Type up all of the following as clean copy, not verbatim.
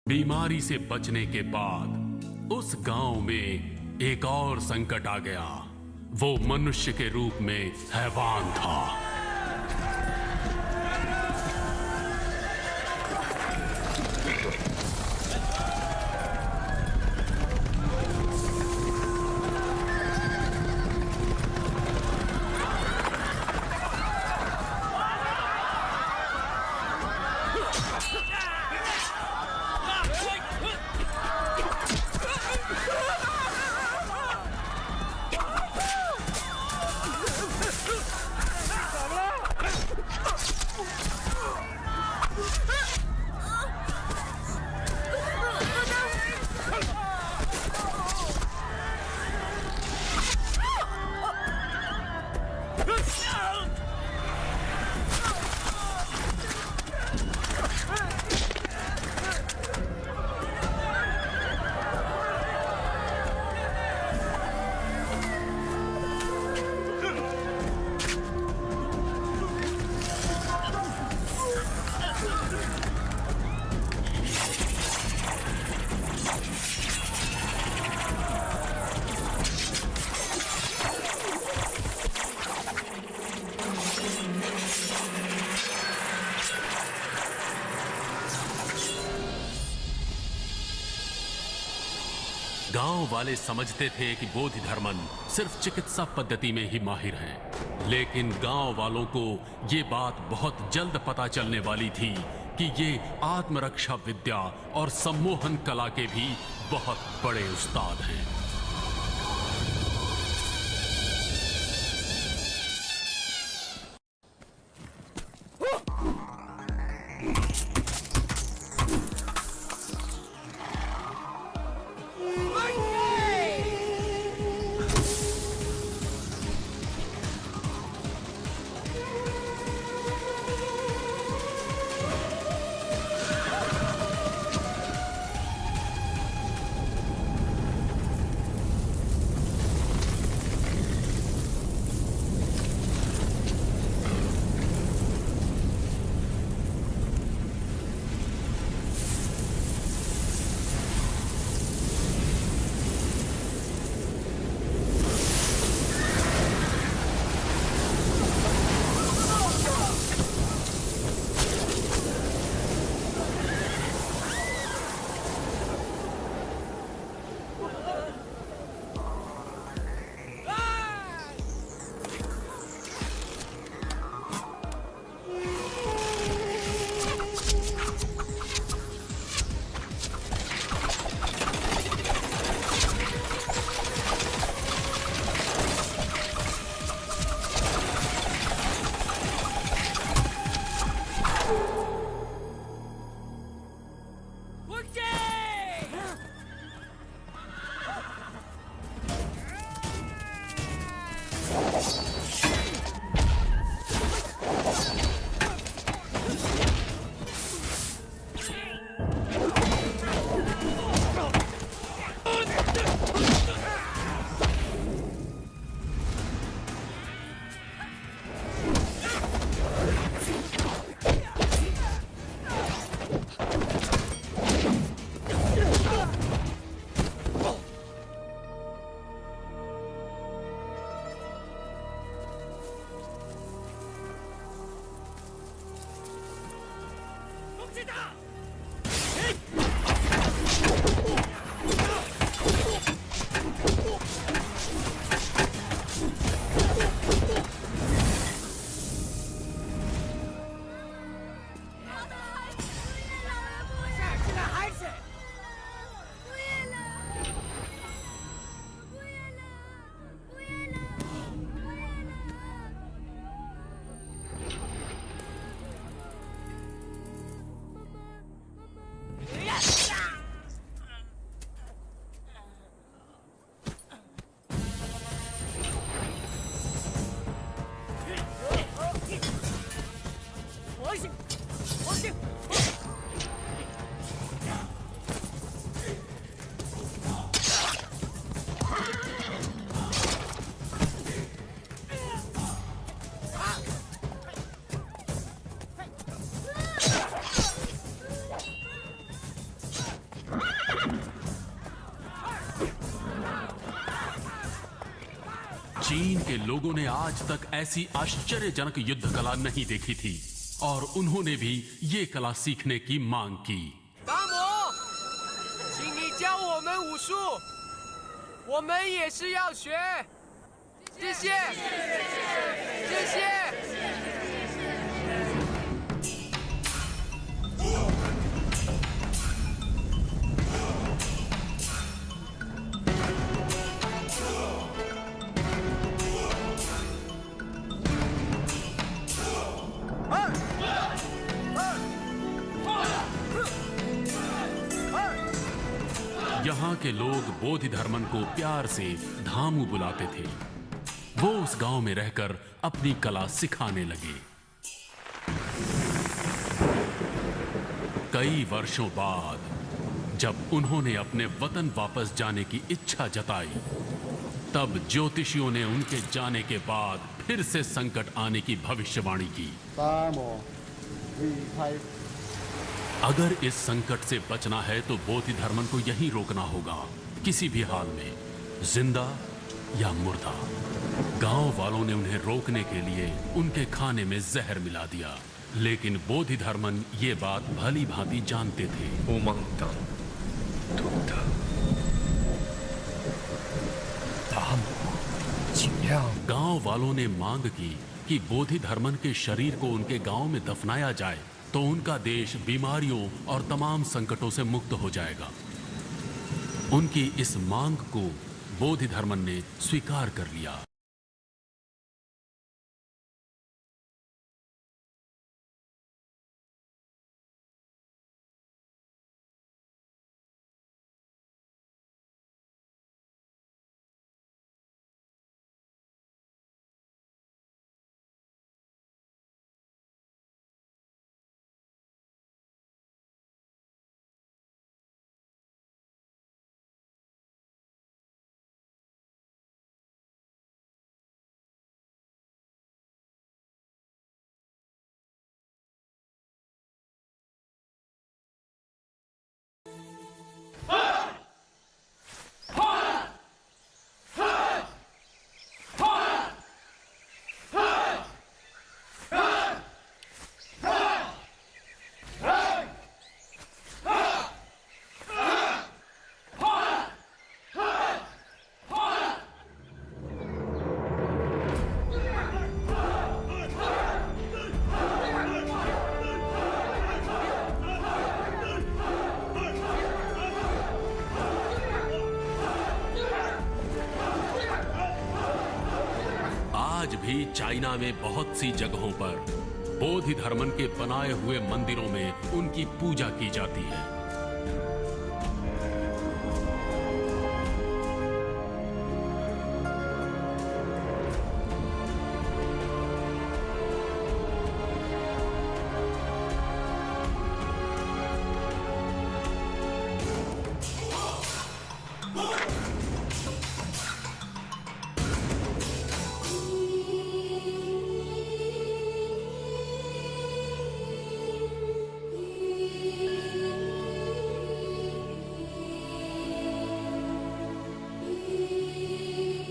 बीमारी से बचने के बाद उस गांव में एक और संकट आ गया। वो मनुष्य के रूप में हैवान था। गांव वाले समझते थे कि बोधिधर्मन सिर्फ चिकित्सा पद्धति में ही माहिर हैं, लेकिन गांव वालों को ये बात बहुत जल्द पता चलने वाली थी कि ये आत्मरक्षा विद्या और सम्मोहन कला के भी बहुत बड़े उस्ताद हैं। चीन के लोगों ने आज तक ऐसी आश्चर्यजनक युद्ध कला नहीं देखी थी और उन्होंने भी ये कला सीखने की मांग की। 达摩，请你教我们武术，我们也是要学。谢谢，谢谢。 यहाँ के लोग बोधिधर्मन को प्यार से धामू बुलाते थे। वो उस गांव में रहकर अपनी कला सिखाने लगे। कई वर्षों बाद जब उन्होंने अपने वतन वापस जाने की इच्छा जताई, तब ज्योतिषियों ने उनके जाने के बाद फिर से संकट आने की भविष्यवाणी की। अगर इस संकट से बचना है तो बोधिधर्मन को यहीं रोकना होगा, किसी भी हाल में, जिंदा या मुर्दा। गांव वालों ने उन्हें रोकने के लिए उनके खाने में जहर मिला दिया, लेकिन बोधिधर्मन ये बात भली भांति जानते थे। गांव वालों ने मांग की कि बोधिधर्मन के शरीर को उनके गांव में दफनाया जाए तो उनका देश बीमारियों और तमाम संकटों से मुक्त हो जाएगा। उनकी इस मांग को बोधिधर्मन ने स्वीकार कर लिया। आज भी चाइना में बहुत सी जगहों पर बोधिधर्मन के बनाए हुए मंदिरों में उनकी पूजा की जाती है।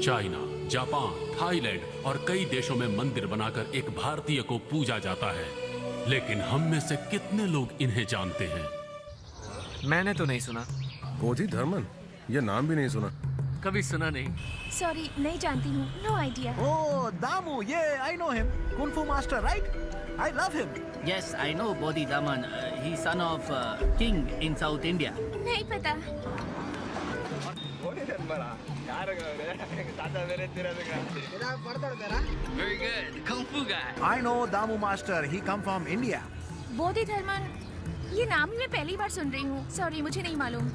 चाइना, जापान, थाईलैंड और कई देशों में मंदिर बनाकर एक भारतीय को पूजा जाता है, लेकिन हम में से कितने लोग इन्हें जानते हैं? मैंने तो नहीं सुना। बोधिधर्मन, ये नाम भी नहीं सुना। कभी सुना नहीं। सॉरी, नहीं जानती हूँ। No idea. Oh, Damu, yeah, I know him. Kung Fu master, right? I love him. Yes, I know Bodhidharman. He's son of king in South India. नहीं पता। Very good. Kung Fu guy. I know Damu master. He come from India. Bodhidharman, ये नाम ही मैं पहली बार सुन रही हूँ। Sorry, मुझे नहीं मालूम।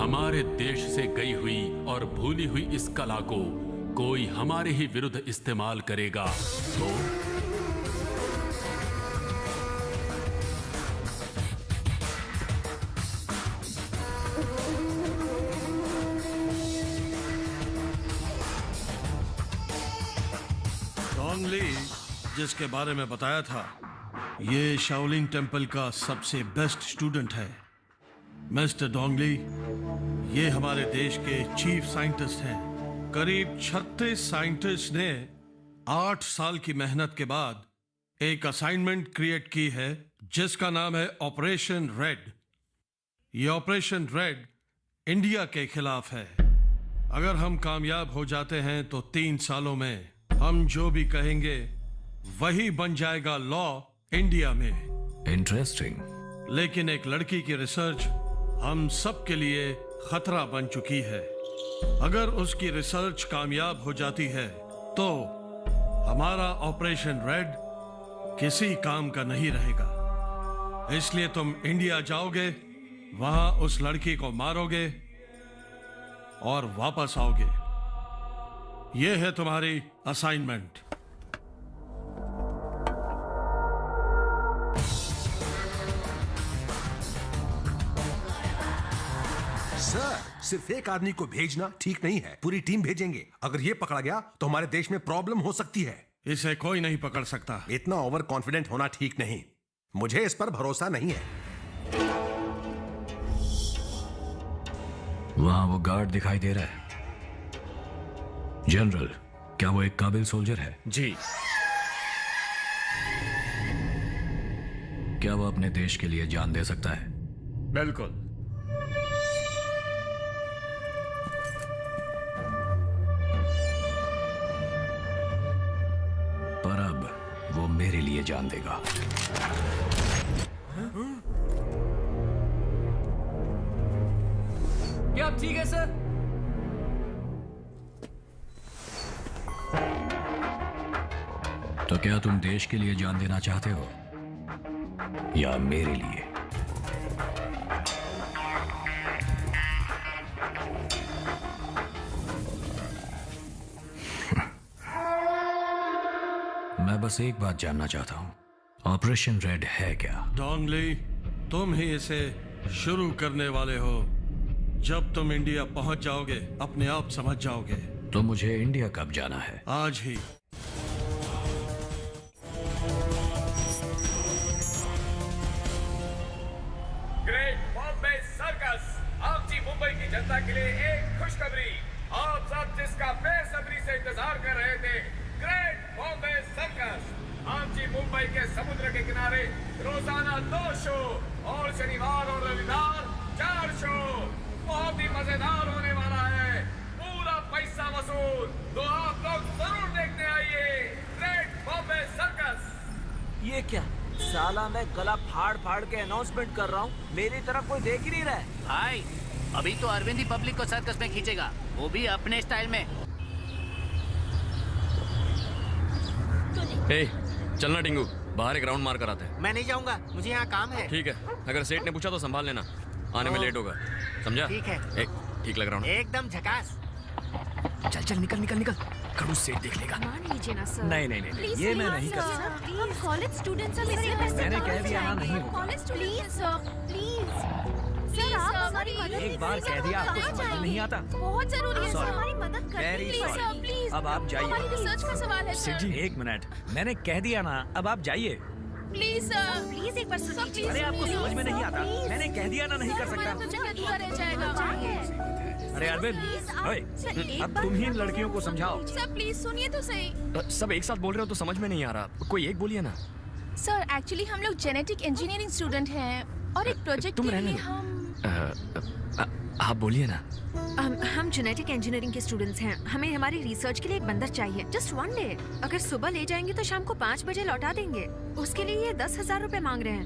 हमारे देश से गई हुई और भूली हुई इस कला को कोई हमारे ही विरुद्ध इस्तेमाल करेगा तो ली, जिसके बारे में बताया था, ये शाओलिंग टेम्पल का सबसे बेस्ट स्टूडेंट है। मिस्टर डोंगली, ये हमारे देश के चीफ साइंटिस्ट हैं। करीब 36 साइंटिस्ट ने 8 साल की मेहनत के बाद एक असाइनमेंट क्रिएट की है जिसका नाम है ऑपरेशन रेड। ये ऑपरेशन रेड इंडिया के खिलाफ है। अगर हम कामयाब हो जाते हैं तो 3 सालों में हम जो भी कहेंगे वही बन जाएगा लॉ इंडिया में। इंटरेस्टिंग। लेकिन एक लड़की की रिसर्च हम सब के लिए खतरा बन चुकी है। अगर उसकी रिसर्च कामयाब हो जाती है तो हमारा ऑपरेशन रेड किसी काम का नहीं रहेगा। इसलिए तुम इंडिया जाओगे, वहां उस लड़की को मारोगे और वापस आओगे। यह है तुम्हारी असाइनमेंट। सर, सिर्फ एक आदमी को भेजना ठीक नहीं है, पूरी टीम भेजेंगे। अगर ये पकड़ा गया तो हमारे देश में प्रॉब्लम हो सकती है। इसे कोई नहीं पकड़ सकता। इतना ओवर कॉन्फिडेंट होना ठीक नहीं। मुझे इस पर भरोसा नहीं है। वहां वो गार्ड दिखाई दे रहा है। जनरल, क्या वो एक काबिल सोल्जर है? जी। क्या वो अपने देश के लिए जान दे सकता है? बिल्कुल। पर अब वो मेरे लिए जान देगा। क्या आप ठीक है सर? तो क्या तुम देश के लिए जान देना चाहते हो या मेरे लिए? मैं बस एक बात जानना चाहता हूं, ऑपरेशन रेड है क्या? डोंगली, तुम ही इसे शुरू करने वाले हो। जब तुम इंडिया पहुंच जाओगे अपने आप समझ जाओगे। तो मुझे इंडिया कब जाना है? आज ही। ग्रेट बॉम्बे सर्कस आप जी मुंबई की जनता के लिए एक खुशखबरी। आप सब जिसका बेसब्री से इंतजार कर रहे थे, ग्रेट बॉम्बे सर्कस आप जी मुंबई के समुद्र के किनारे रोजाना 2 शो और शनिवार और रविवार 4 शो। बहुत ही मजेदार होने वाला है, पूरा पैसा वसूल। तो आप लोग जरूर देखने आइए ग्रेट बॉम्बे सर्कस। ये क्या साला, मैं गला फाड़ फाड़ के अनाउंसमेंट कर रहा हूँ, मेरी तरफ कोई देख ही नहीं रहा है। भाई, अभी तो अरविंद ही पब्लिक को सर्कस में खींचेगा, वो भी अपने स्टाइल में। ए, चलना टिंगू, बाहर एक राउंड मार कर आते हैं। मैं नहीं जाऊंगा, मुझे यहाँ काम है। ठीक है, अगर सेठ ने पूछा तो संभाल लेना, आने में लेट होगा, समझा? ठीक है। ठीक लग रहा हूँ। एकदम झकास। चल चल, निकल निकल निकल, खड़ूस सेठ देख लेगा। मान लीजिए ना सर। नहीं नहीं नहीं, प्लीज ये मैं नहीं कर सकता। हम कॉलेज स्टूडेंट्स हैं, मेरे पैसे मैंने कहाँ कह दिया ना, जाएंगे? नहीं होगा। College students sir, please sir, आप हमारी मदद एक बार कह दिया, आपको कहाँ समझ में जाएंगे? नहीं आता। बहुत जरूरी है सर, Sorry. हमारी मदद करिए Very please sorry. Sir, please. अब आप जाइए। हमारी रिसर्च का सवाल है सेठ जी, सर। 1 मिनट, मैंने कह दिया ना, अब आप जाइए। प्लीज सर, प्लीज एक बार सुनिए। अरे आपको समझ में नहीं आता, मैंने कह दिया ना, नहीं कर सकता। अधूरा रह जाएगा। अरे अरविंद, ओए, अब तुम ही इन लड़कियों को समझाओ। सर प्लीज सुनिए तो सही। सब एक साथ बोल रहे हो तो समझ में नहीं आ रहा, कोई एक बोलिए ना। सर एक्चुअली हम लोग जेनेटिक इंजीनियरिंग स्टूडेंट हैं और एक प्रोजेक्ट तुम के रहने लिए दो। हम आप बोलिए ना। हम जेनेटिक इंजीनियरिंग के स्टूडेंट्स हैं। हमें हमारी रिसर्च के लिए एक बंदर चाहिए, जस्ट 1 डे। अगर सुबह ले जाएंगे तो शाम को 5 बजे लौटा देंगे। उसके लिए ये 10,000 रुपए मांग रहे हैं।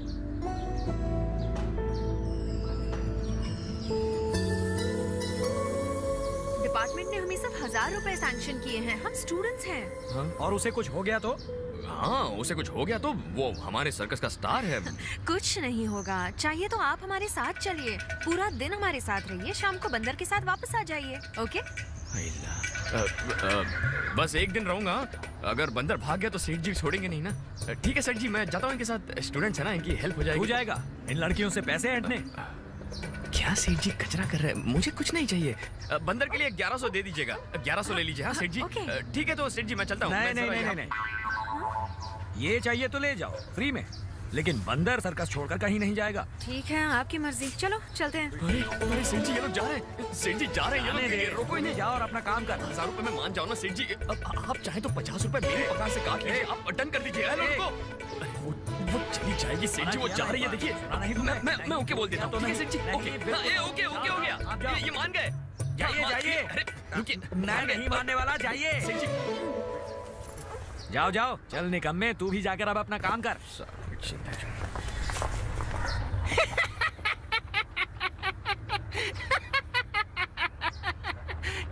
डिपार्टमेंट ने हमें सिर्फ 1,000 रुपए सैंक्शन किए हैं। हम स्टूडेंट्स हैं। और उसे कुछ हो गया तो? हाँ, उसे कुछ हो गया तो वो हमारे सर्कस का स्टार है। कुछ नहीं होगा, चाहिए तो आप हमारे साथ चलिए, पूरा दिन हमारे साथ रहिए, शाम को बंदर के साथ वापस आ जाइए। ओके? बस एक दिन रहूंगा, अगर बंदर भाग गया तो सेठ जी छोड़ेंगे नहीं ना। ठीक है सेठ जी, मैं जाता हूँ, इनके साथ स्टूडेंट्स है ना, इनकी हेल्प हो जाएगी। हो जाएगा, इन लड़कियों से पैसे ऐंठने। क्या सेठ जी कचरा कर रहे हैं, मुझे कुछ नहीं चाहिए। बंदर के लिए 1100 दे दीजिएगा, 1100 ले लीजिए। हाँ सेठ जी, ठीक है तो सेठ जी मैं चलता हूँ। नहीं नहीं नहीं नहीं, ये चाहिए तो ले जाओ, फ्री में। लेकिन बंदर सर्कस छोड़कर कहीं नहीं जाएगा। ठीक है, आपकी मर्जी, चलो चलते हैं। अरे सेठ जी ये लोग जा रहे हैं, सेठ जी जा रहे हैं ये लोग, रोको इन्हें। जाओ और अपना काम कर। 1000 रुपए में मान जाओ ना सेठ जी, अब आप चाहे तो 50 रुपए मेरी पगार से काट लीजिए, आप डन कर दीजिए। हेलो रुको, वो चली जाएगी सेठ जी, वो जा रही है, देखिए। मैं ओके बोल देता हूँ, ठीक है सेठ जी, ओके। हाँ, ओके ओके हो गया, ये मान गए। जाइए जाइए, अरे रुकिए, मैं नहीं मानने वाला, जाइए। सेठ जी जाओ जाओ, चल निकम्मे, तू भी जाकर अब अपना काम कर।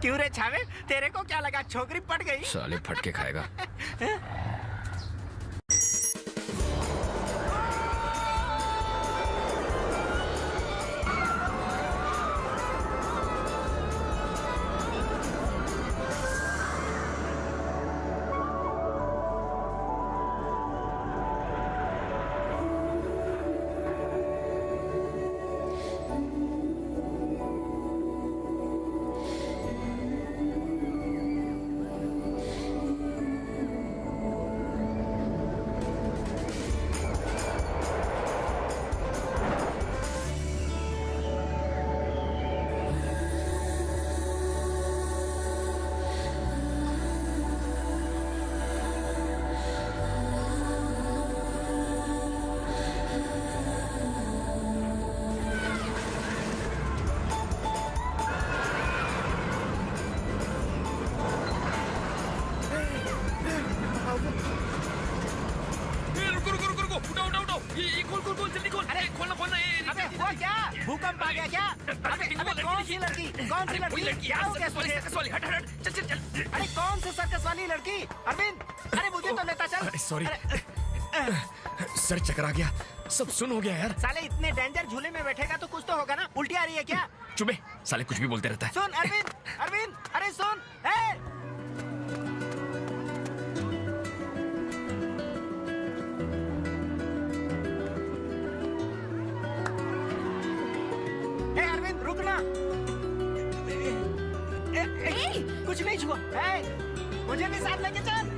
क्यों रे छावे, तेरे को क्या लगा छोकरी पट गई? साले फटके खाएगा। भूकंप आ गया क्या? अबे कौन सी लड़की? कौन सी लड़की? क्या हो गया तुझे? अरे कौन सी सर्कस वाली लड़की? अरविंद, अरे मुझे तो लेता चल। सॉरी सर, चकरा गया, सब सुन हो गया यार। साले इतने डेंजर झूले में बैठेगा तो कुछ तो होगा ना? उल्टी आ रही है क्या? चुपे, साले कुछ भी बोलते रहता है। सुन अरविंद, अरविंद, अरे सुन, अरविंद रुकना। कुछ नहीं छुआ। मुझे भी साथ लेके चल।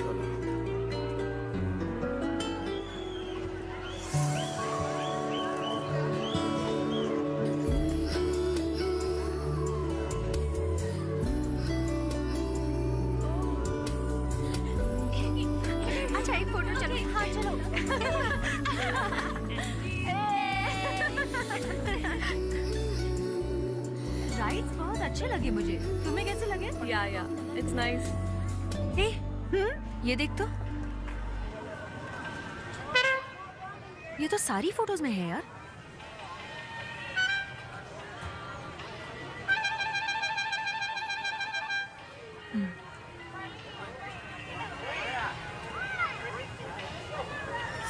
अच्छा एक फोटो चलो। हाँ चलो। राइड्स बहुत अच्छे लगे मुझे, तुम्हें कैसे लगे? या इट्स नाइस। ये देख तो, ये तो सारी फोटोज में है यार।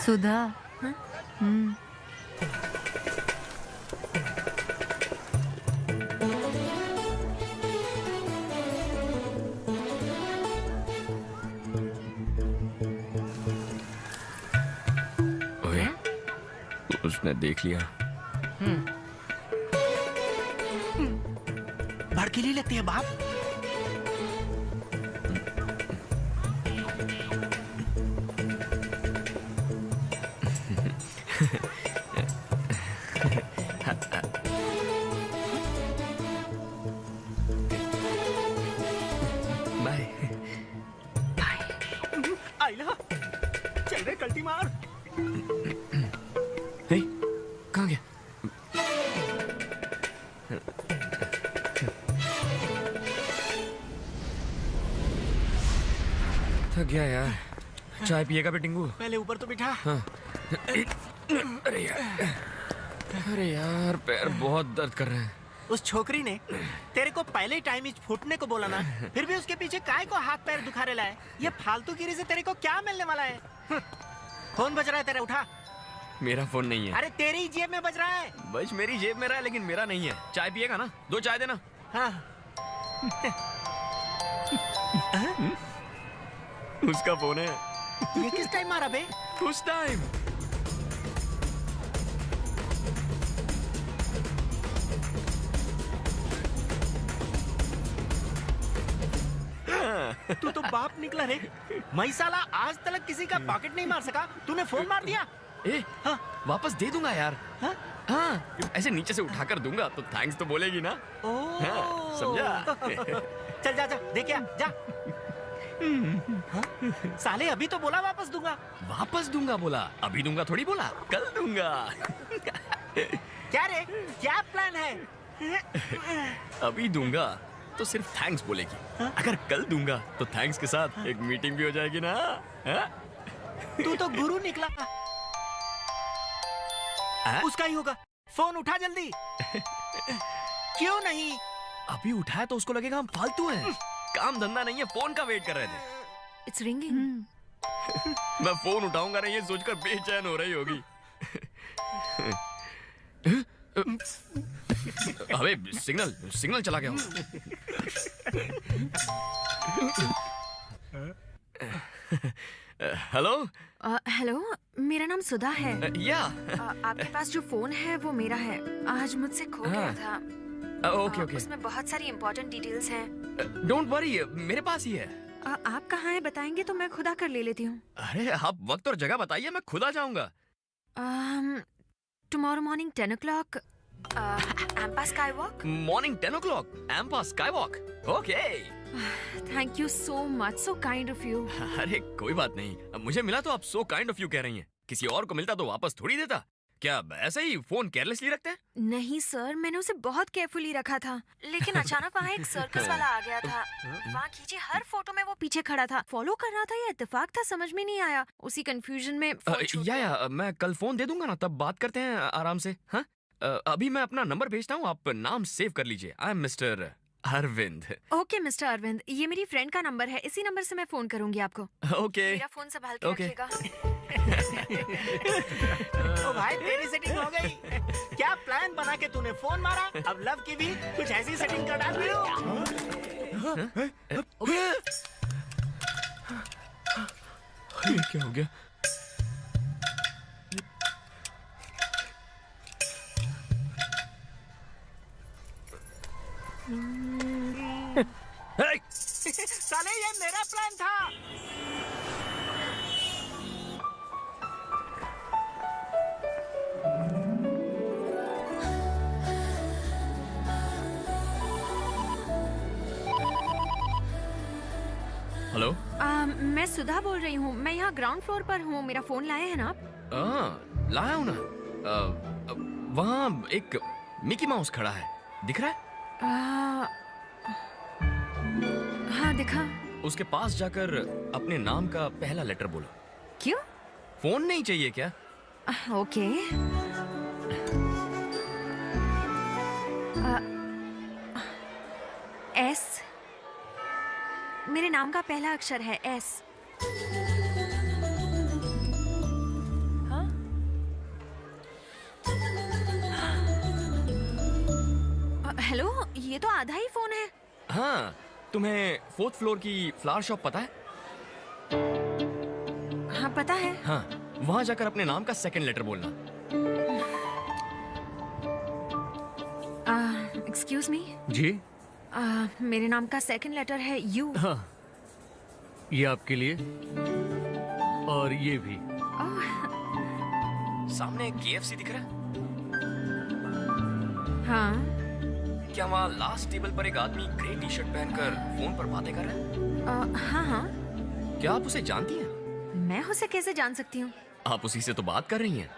सुधा। ओए, उसने देख लिया। भड़कीली लगती है बाप। बाय। आइला, चल रे कल्टी मार। हे, कहाँ गया? थक गया यार, चाय पिएगा बेटिंगू? पहले ऊपर तो बिठा। हाँ। अरे यार पैर बहुत दर्द कर रहे हैं। उस छोकरी ने तेरे को पहले ही टाइम इच फूटने को बोला ना, फिर भी उसके पीछे काय को हाथ पैर दुखारे लाए? ये फालतूगिरी से तेरे को क्या मिलने वाला है? फोन बज रहा है तेरा, उठा। मेरा फोन नहीं है। अरे तेरी ही जेब में बज रहा है। बस मेरी जेब में रहा है, लेकिन मेरा नहीं है। चाय पिएगा ना? 2 चाय देना। हाँ। उसका फोन है। ये किस टाइम मारा बे? उस टाइम। तू तो बाप निकला रे। मैं साला आज तक किसी का पॉकेट नहीं मार सका, तूने फोन मार दिया। ए हाँ वापस दे दूंगा यार। हाँ हाँ ऐसे नीचे से उठाकर दूंगा तो थैंक्स तो बोलेगी ना। हाँ, समझा? चल जा जा दे क्या जा। हाँ? साले अभी तो बोला वापस दूंगा। वापस दूंगा बोला, अभी दूंगा थोड़ी बोला, कल दूंगा। क्या रे क्या प्लान है? अभी दूंगा तो सिर्फ थैंक्स बोलेगी, अगर कल दूंगा तो थैंक्स के साथ एक मीटिंग भी हो जाएगी ना। हाँ? तू तो गुरु निकला। उसका ही होगा, फोन उठा जल्दी। क्यों नहीं? अभी उठाया तो उसको लगेगा हम फालतू हैं। काम धंधा नहीं है, फोन का वेट कर रहे थे। It's ringing. मैं फोन उठाऊंगा नहीं ये सोचकर बेचैन हो रही होगी। अबे सिग्नल चला गया। हेलो हेलो, मेरा नाम सुधा है। या आपके पास जो फोन है वो मेरा है, आज मुझसे खो गया था। ओके उसमें बहुत सारी इम्पोर्टेंट डिटेल्स हैं। डोंट वरी, मेरे पास ही है। आप कहाँ हैं बताएंगे तो मैं खुद आकर ले लेती हूँ। अरे आप वक्त और जगह बताइए, मैं खुद आ जाऊंगा। Tomorrow morning 10 o'clock, Ampa Skywalk. Morning 10 o'clock, Ampa Skywalk. Okay. Thank you so much, so kind of you. अरे कोई बात नहीं, मुझे मिला तो आप सो काइंड ऑफ यू कह रही हैं। किसी और को मिलता तो वापस थोड़ी देता। क्या ऐसे ही फोन केयरलेसली रखते हैं? नहीं सर, मैंने उसे बहुत केयरफुली रखा था, लेकिन अचानक वहाँ एक सर्कस वाला आ गया था। वहाँ खींची हर फोटो में वो पीछे खड़ा था। फॉलो कर रहा था या इत्तेफाक था समझ में नहीं आया। उसी कंफ्यूजन में फोन छूट गया। मैं कल फोन दे दूंगा ना, तब बात करते हैं आराम से। हाँ अभी मैं अपना नंबर भेजता हूँ, आप नाम सेव कर लीजिए। I am mister Arvind. Okay mister Arvind, ये मेरी फ्रेंड का नंबर है, इसी नंबर से मैं फोन करूंगी आपको। ओके। मेरा फोन संभाल के रखिएगा। ओ भाई तेरी सेटिंग हो गई। क्या प्लान बना के तूने फोन मारा? अब लव की भी कुछ ऐसी सेटिंग कर डाल रही हो। ये क्या हो गया? साले ये मेरा प्लान था। हेलो, मैं सुधा बोल रही हूँ। मैं यहाँ ग्राउंड फ्लोर पर हूँ। मेरा फोन लाए हैं ना आप? लाया हूँ ना। वहाँ एक मिकी माउस खड़ा है, दिख रहा है? हाँ दिखा। उसके पास जाकर अपने नाम का पहला लेटर बोलो। क्यों? फोन नहीं चाहिए क्या? ओके। एस, मेरे नाम का पहला अक्षर है एस। हाँ? हेलो, ये तो आधा ही फोन है। हाँ, तुम्हें 4th फ्लोर की फ्लावर शॉप पता है? हाँ पता है। हाँ, वहाँ जाकर अपने नाम का सेकंड लेटर बोलना। Excuse me. जी? मेरे नाम का सेकंड लेटर है यू। हाँ, ये आपके लिए और ये भी। सामने KFC दिख रहा है? हाँ। क्या वहाँ लास्ट टेबल पर एक आदमी ग्रे टी-शर्ट पहनकर फोन पर बातें कर रहा है? हाँ हाँ। क्या आप उसे जानती हैं? मैं उसे कैसे जान सकती हूँ? आप उसी से तो बात कर रही हैं।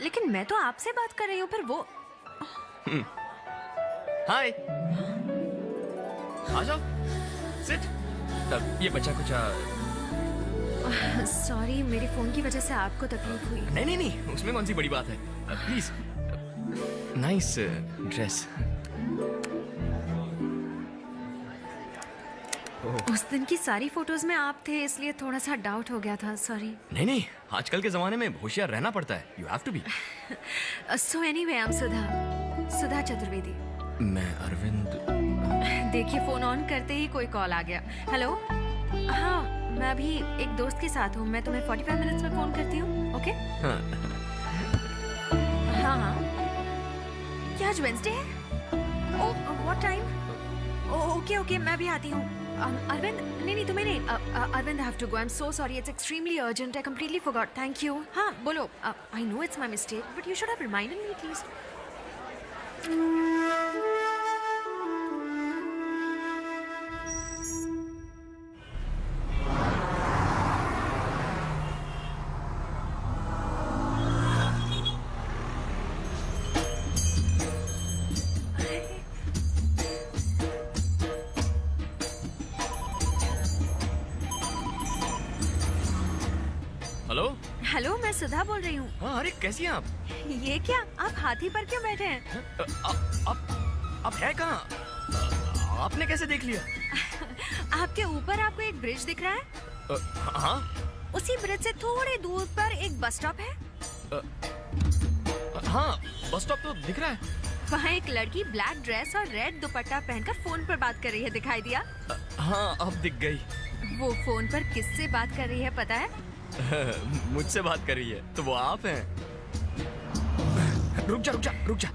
लेकिन मैं तो आपसे बात कर रही हूँ, पर वो। हाय, आ जाओ, सिट। ये बच्चा कुछ सॉरी, मेरे फोन की वजह से आपको तकलीफ हुई। नहीं, उसमें कौन सी बड़ी बात है। प्लीज। Nice dress. उस दिन की सारी फोटोज में आप थे, इसलिए थोड़ा सा डाउट हो गया था। सॉरी। नहीं, आजकल के जमाने में होशियार रहना पड़ता है। You have to be. So anyway, I am Sudha Chaturvedi. मैं अरविंद। देखिए, फोन ऑन करते ही कोई कॉल आ गया। हेलो। हाँ, मैं अभी एक दोस्त के साथ हूँ। मैं तुम्हें 45 मिनट्स में फोन करती हूँ। ओके? हाँ। क्या आज वेंसडे है? What time? ओके, मैं भी आती हूँ। अरविंद नहीं तुम्हें नहीं Arvind, I have to go. I'm so sorry. It's extremely urgent. I completely forgot. Thank you. हाँ बोलो. I know it's my mistake, but you should have reminded me at least. Hello. Hello, मैं सुधा बोल रही हूँ। हाँ, अरे कैसी हैं आप? ये क्या, आप हाथी पर क्यों बैठे हैं? आप है कहाँ? आपने कैसे देख लिया? आपके ऊपर आपको एक ब्रिज दिख रहा है? हाँ। उसी ब्रिज से थोड़ी दूर पर एक बस स्टॉप है। हाँ, बस स्टॉप तो दिख रहा है। वहाँ एक लड़की ब्लैक ड्रेस और रेड दुपट्टा पहनकर फोन पर बात कर रही है, दिखाई दिया? हाँ, अब दिख गई। वो फोन पर किससे बात कर रही है पता है? मुझसे बात कर रही है, तो वो आप हैं। रुक जा।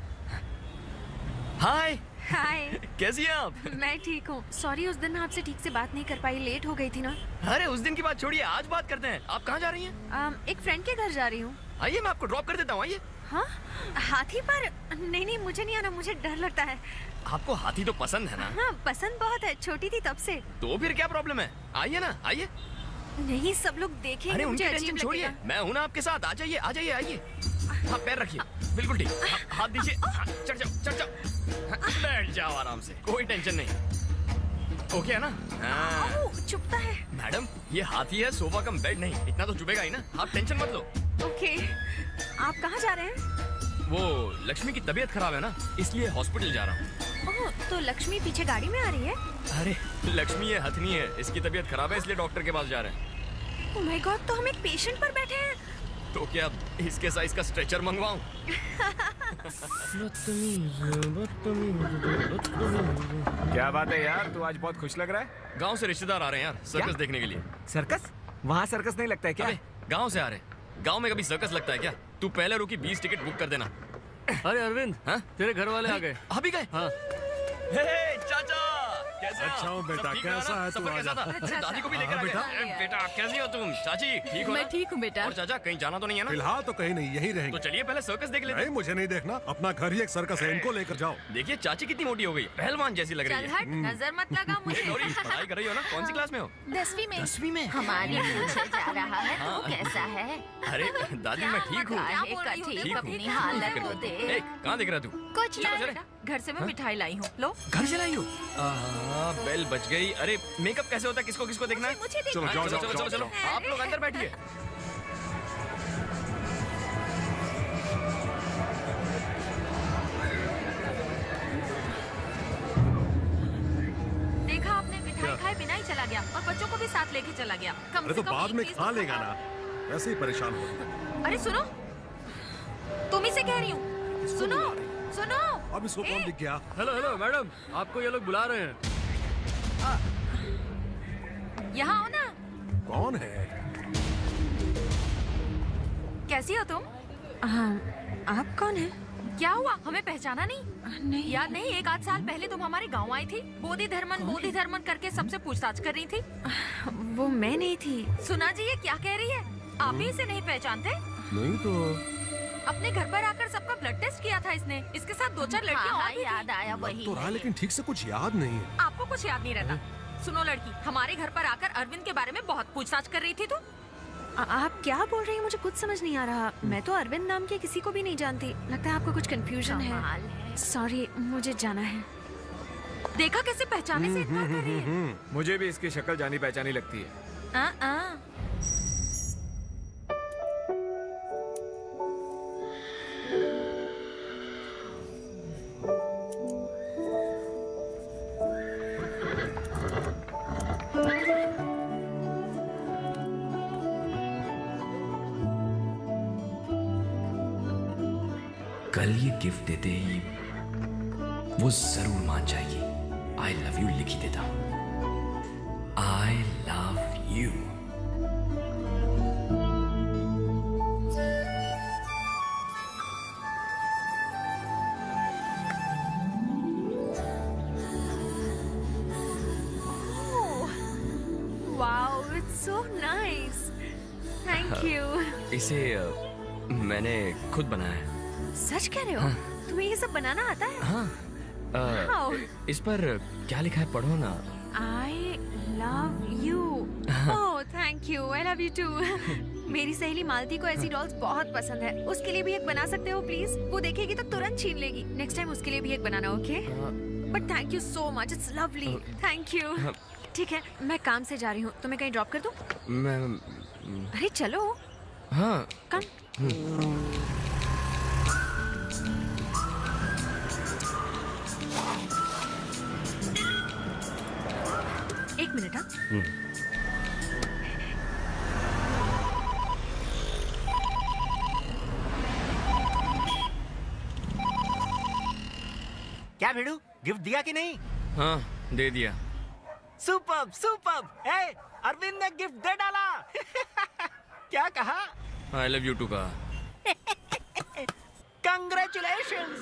हाय। हाय। कैसी हैं आप? मैं ठीक हूँ। सॉरी, उस दिन मैं आपसे ठीक से बात नहीं कर पाई, लेट हो गई थी ना। अरे उस दिन की बात छोड़िए, आज बात करते हैं। आप कहाँ जा रही हैं? एक फ्रेंड के घर जा रही हूँ। आइए, मैं आपको ड्रॉप कर देता हूँ, आइए। हाँ, हाथी पर? नहीं, मुझे नहीं आना, मुझे डर लगता है। आपको हाथी तो पसंद है ना? हाँ, पसंद बहुत है, छोटी थी तब से। तो फिर क्या प्रॉब्लम है? आइए ना, आइए। नहीं, सब लोग देखेंगे, अरे मुझे उनकी अजीब टेंशन छोड़िए, लगेगा। मैं हूं ना आपके साथ। आ जाइए, आइए। हाँ, पैर रखिए, बिल्कुल ठीक। हाथ दीजिए, चढ़ जाओ। बैठ जाओ आराम से, कोई टेंशन नहीं। ओके है ना? हाँ। चुभता है। मैडम, ये हाथी है, सोफा कम बेड नहीं, इतना तो चुभेगा ही ना। आप टेंशन मत लो। ओके, आप कहाँ जा रहे हैं? वो लक्ष्मी की तबीयत खराब है ना, इसलिए हॉस्पिटल जा रहा हूँ। ओह, तो लक्ष्मी पीछे गाड़ी में आ रही है? अरे लक्ष्मी ये हथनी है, इसकी तबीयत खराब है, इसलिए डॉक्टर के पास जा रहे हैं। ओह माय गॉड, तो हम एक पेशेंट पर बैठे हैं। तो क्या इसके साइज का स्ट्रेचर मंगवाऊं? क्या बात है यार, तू आज बहुत खुश लग रहा है। गांव से रिश्तेदार आ रहे हैं यार, सर्कस देखने के लिए। सर्कस? वहाँ सर्कस नहीं लगता है क्या? गांव से आ रहे, गांव में कभी सर्कस लगता है क्या? तू पहले रुकी 20 टिकट बुक कर देना। अरे अरविंद, हाँ? तेरे घर वाले आ गए। अभी गए? हाँ। हे चाचा, कैसे अच्छा हूँ बेटा, कैसा है तू? दादी को भी लेकर आ गया। बेटा कैसी हो तुम? चाची ठीक हो? मैं ठीक हूँ बेटा। और चाचा कहीं जाना तो नहीं है ना? फिलहाल तो कहीं नहीं, यहीं तो रहेंगे। चलिए पहले सर्कस देख लेते नहीं, मुझे नहीं देखना, अपना घर ही एक सर्कस है, इनको लेकर जाओ। देखिए चाची कितनी मोटी हो गई, पहलवान जैसी लग रही चल है। हट, नजर मत लगा मुझे। गौरी, पढ़ाई कर रही हो ना? कौन सी क्लास में हो? 10वीं में। 10वीं में? हमारी पीछे जा रहा है, हाँ। तू कैसा है? अरे दादी मैं ठीक हूँ। ठीक अपनी हालत को देख। कहाँ दिख रहा तू? कुछ चलो, नहीं, चले। घर से मैं मिठाई लाई हूँ, लो। घर से लाई हो? बेल बज गई। अरे मेकअप कैसे होता है, किसको किसको देखना है? मुझे चलो, जाओ, जाओ, चलो जाओ। आप लोग अंदर बैठिए। देखा आपने, मिठाई खाए बिना ही चला गया और बच्चों को भी साथ लेके चला गया। कम अरे से तो कम बाद एक में पीस खा तो लेगा ना, वैसे ही परेशान हो। अरे सुनो, तुम ही से कह रही हूँ। सुनो। अब इसको कौन दिख गया? हेलो मैडम, आपको ये लोग बुला रहे हैं। यहाँ आओ ना। कौन है? कैसी हो तुम? आप कौन हैं? क्या हुआ, हमें पहचाना नहीं? नहीं। याद नहीं, 1 आध साल पहले तुम हमारे गांव आई थी, बोधि धर्मन करके सबसे पूछताछ कर रही थी। वो मैं नहीं थी। सुना जी, ये क्या कह रही है? आप ही इसे नहीं पहचानते? नहीं तो। अपने घर पर आकर सबका ब्लड टेस्ट किया था इसने। इसके साथ 2-4 लड़कियां और भी याद आया वही तो रहा, लेकिन ठीक से कुछ याद नहीं है। आपको कुछ याद नहीं रहता। सुनो लड़की, हमारे घर पर आकर अरविंद के बारे में बहुत पूछताछ कर रही थी तू। आप क्या बोल रही हैं? मुझे कुछ समझ नहीं आ रहा। मैं तो अरविंद नाम के किसी को भी नहीं जानती। लगता है आपको कुछ कंफ्यूजन है। सॉरी, मुझे जाना है। देखा कैसे पहचाने से इनकार कर रही है। मुझे भी इसकी शक्ल जानी पहचानी लगती है। कल ये गिफ्ट देते ही वो जरूर मान जाएगी। आई लव यू लिख ही देता। I love you. Wow, it's so nice. Thank you. इसे मैंने खुद बनाया है। सच कह रहे हो? तुम्हें ये सब बनाना आता है? हाँ। Wow. इस पर क्या लिखा है पढ़ो ना। I love you. Oh, thank you. I love you too. मेरी सहेली मालती को ऐसी डॉल्स बहुत पसंद है। उसके लिए भी एक बना सकते हो प्लीज? वो देखेगी तो तुरंत छीन लेगी। नेक्स्ट टाइम उसके लिए भी एक बनाना, okay? But thank you so much, it's lovely. Thank you. ठीक है, मैं काम से जा रही हूँ, तुम्हें कहीं ड्रॉप कर दूँ? मैं अरे चलो। हाँ। कम। एक मिनट। हाँ, क्या भिड़ू, गिफ्ट दिया कि नहीं? हाँ, दे दिया। Superb superb. हे, अरविंद ने गिफ्ट दे डाला। क्या कहा? आई लव यू टू कहा। कंग्रेचुलेशंस।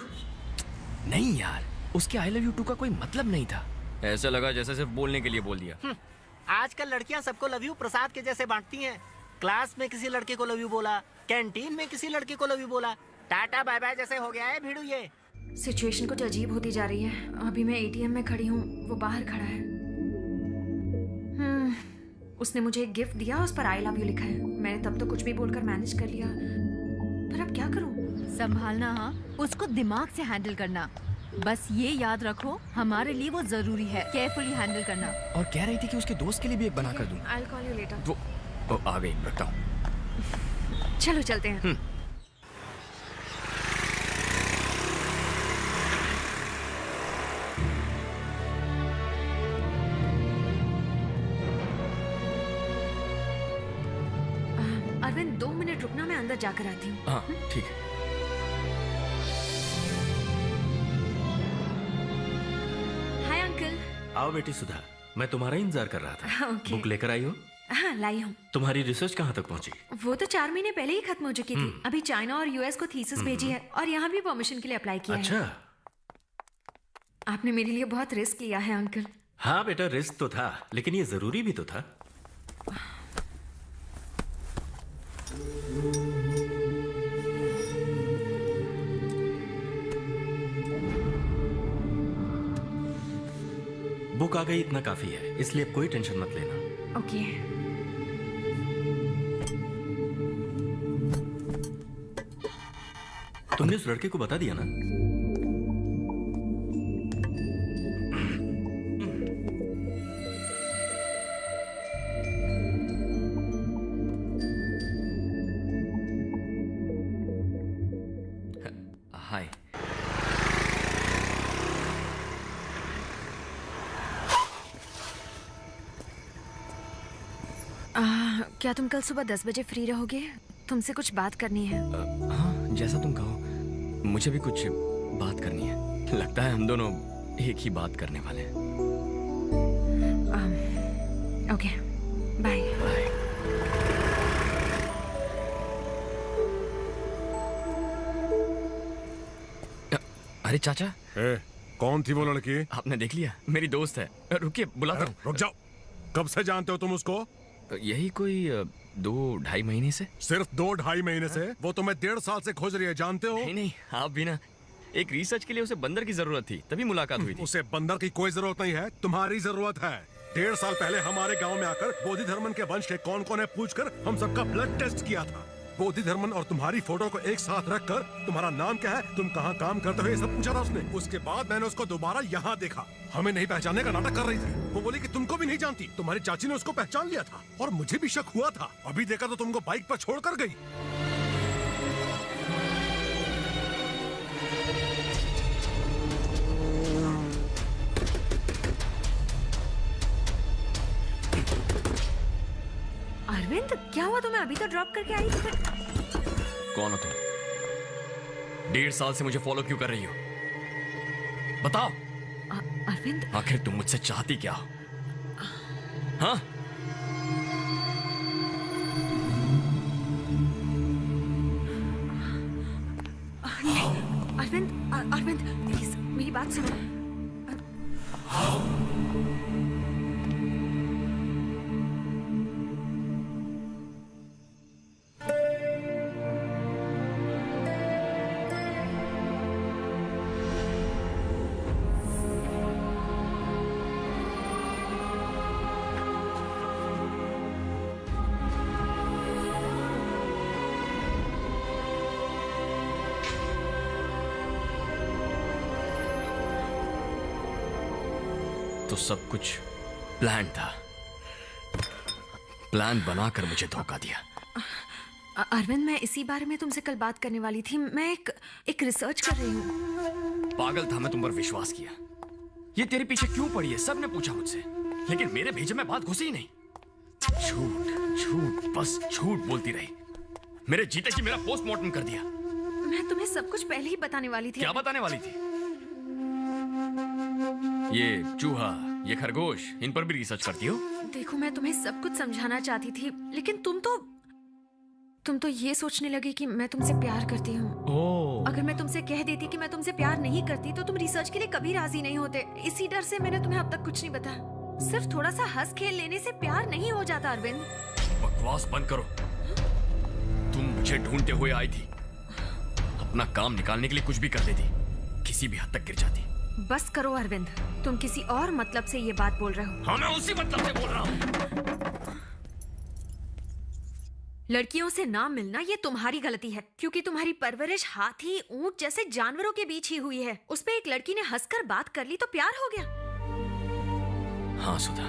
नहीं यार, उसके आई लव यू टू का कोई मतलब नहीं था। ऐसा लगा जैसे सिर्फ बोलने के लिए बोल दिया। आजकल लड़कियां सबको लव यू प्रसाद के जैसे बांटती हैं। क्लास में किसी लड़के को लव यू बोला, कैंटीन में किसी लड़के को लव यू बोला, टाटा बाय बाय जैसे हो गया है भिड़ू ये। सिचुएशन कुछ अजीब होती जा रही है। अभी मैं एटीएम में खड़ी हूँ, वो बाहर खड़ा है। उसने मुझे एक गिफ्ट दिया, उस पर आई लव यू लिखा है। मैंने तब तो कुछ भी बोलकर मैनेज कर लिया, पर अब क्या करूँ? संभालना, हाँ, उसको दिमाग से हैंडल करना। बस ये याद रखो, हमारे लिए वो जरूरी है। केयरफुली हैंडल करना। और कह रही थी कि उसके दोस्त के लिए भी एक बना कर दूं। I'll call you later. वो आ गई, रखता हूँ। चलो चलते हैं। अरविंद 2 मिनट रुकना, मैं अंदर जाकर आती हूँ। हाँ ठीक है। Hi uncle. आओ बेटी सुधा, मैं तुम्हारा इंतजार कर रहा था। ओके। बुक लेकर आई हो? हाँ लाई हूँ। तुम्हारी रिसर्च कहाँ तक पहुँची? वो तो 4 महीने पहले ही खत्म हो चुकी थी। अभी चाइना और यूएस को थीसिस भेजी है और यहाँ भी परमिशन के लिए अप्लाई किया है। अच्छा। आपने मेरे लिए बहुत रिस्क लिया है अंकल। हाँ बेटा, रिस्क तो था, लेकिन ये जरूरी भी तो था। बुक आ गई, इतना काफी है, इसलिए अब कोई टेंशन मत लेना। ओके। तुमने उस लड़के को बता दिया ना? हाय। क्या तुम कल सुबह 10 बजे फ्री रहोगे? तुमसे कुछ बात करनी है। हाँ, जैसा तुम कहो। मुझे भी कुछ बात करनी है। लगता है हम दोनों एक ही बात करने वाले हैं। Okay, bye. बाय। अरे चाचा। कौन थी वो लड़की? आपने देख लिया? मेरी दोस्त है। रुकिए, बुलाता हूँ। रुक जाओ। कब से जानते हो तुम उसको? यही कोई 2-2.5 महीने से। सिर्फ 2-2.5 महीने से? वो तुम्हें 1.5 साल से खोज रही है, जानते हो? नहीं, आप भी ना। एक रिसर्च के लिए उसे बंदर की जरूरत थी, तभी मुलाकात हुई थी। उसे बंदर की कोई जरूरत नहीं है, तुम्हारी जरूरत है। 1.5 साल पहले हमारे गांव में आकर बोधि धर्मन के वंश के कौन कौन है पूछकर हम सबका ब्लड टेस्ट किया था। बोधि धर्मन और तुम्हारी फोटो को एक साथ रखकर तुम्हारा नाम क्या है, तुम कहाँ काम करते हो, ये सब पूछा था उसने। उसके बाद मैंने उसको दोबारा यहाँ देखा। हमें नहीं पहचानने का नाटक कर रही थी। वो बोली कि तुमको भी नहीं जानती। तुम्हारी चाची ने उसको पहचान लिया था और मुझे भी शक हुआ था। अभी देखा तो तुमको बाइक पर छोड़ कर गई। अरविंद, क्या हुआ तुम्हें? अभी तो ड्रॉप करके आई थी। कौन हो तुम? 1.5 साल से मुझे फॉलो क्यों कर रही हो? बताओ। अरविंद, आखिर तुम मुझसे चाहती क्या हो? हाँ? अरविंद, प्लीज मेरी बात सुनो। तो सब कुछ प्लान था। प्लान बनाकर मुझे धोखा दिया। अरविंद, मैं इसी बारे में तुमसे कल बात करने वाली थी। मैं एक रिसर्च कर रही हूँ। पागल था मैं तुम पर विश्वास किया। ये तेरे पीछे क्यों पड़ी है सबने पूछा मुझसे, लेकिन मेरे भेजे में बात घुसी ही नहीं। झूठ झूठ बस झूठ बोलती रही। मेरे जीते जी मेरा पोस्टमार्टम कर दिया। मैं तुम्हें सब कुछ पहले ही बताने वाली थी। क्या बताने वाली थी? ये चूहा, ये खरगोश, इन पर भी रिसर्च करती हो? देखो, मैं तुम्हें सब कुछ समझाना चाहती थी, लेकिन तुम तो ये सोचने लगे कि मैं तुमसे प्यार करती हूँ। अगर मैं तुमसे कह देती कि मैं तुमसे प्यार नहीं करती तो तुम रिसर्च के लिए कभी राजी नहीं होते। इसी डर से मैंने तुम्हें अब तक कुछ नहीं बताया। सिर्फ थोड़ा सा हंस खेल लेने से प्यार नहीं हो जाता अरविंद। बकवास बंद करो। तुम मुझे ढूंढते हुए आई थी। अपना काम निकालने के लिए कुछ भी कर देती, किसी भी हद तक गिर जाती। बस करो अरविंद, तुम किसी और मतलब से ये बात बोल रहे हो। हाँ, मैं उसी मतलब से बोल रहा हूँ। लड़कियों से ना मिलना ये तुम्हारी गलती है, क्योंकि तुम्हारी परवरिश हाथी, ऊंट जैसे जानवरों के बीच ही हुई है। उस पे एक लड़की ने हंसकर बात कर ली तो प्यार हो गया। हाँ सुधा,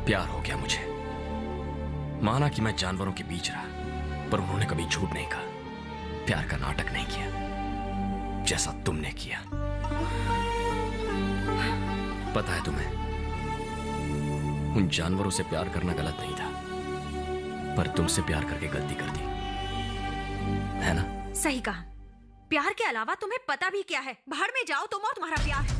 प्यार हो गया मुझे। माना कि मैं जानवरों के बीच रहा, पर उन्होंने कभी झूठ नहीं कहा, प्यार का नाटक नहीं किया जैसा तुमने किया। पता है तुम्हें, उन जानवरों से प्यार करना गलत नहीं था, पर तुमसे प्यार करके गलती कर दी है ना? सही कहा। प्यार के अलावा तुम्हें पता भी क्या है? भाड़ में जाओ तुम और तुम्हारा प्यार।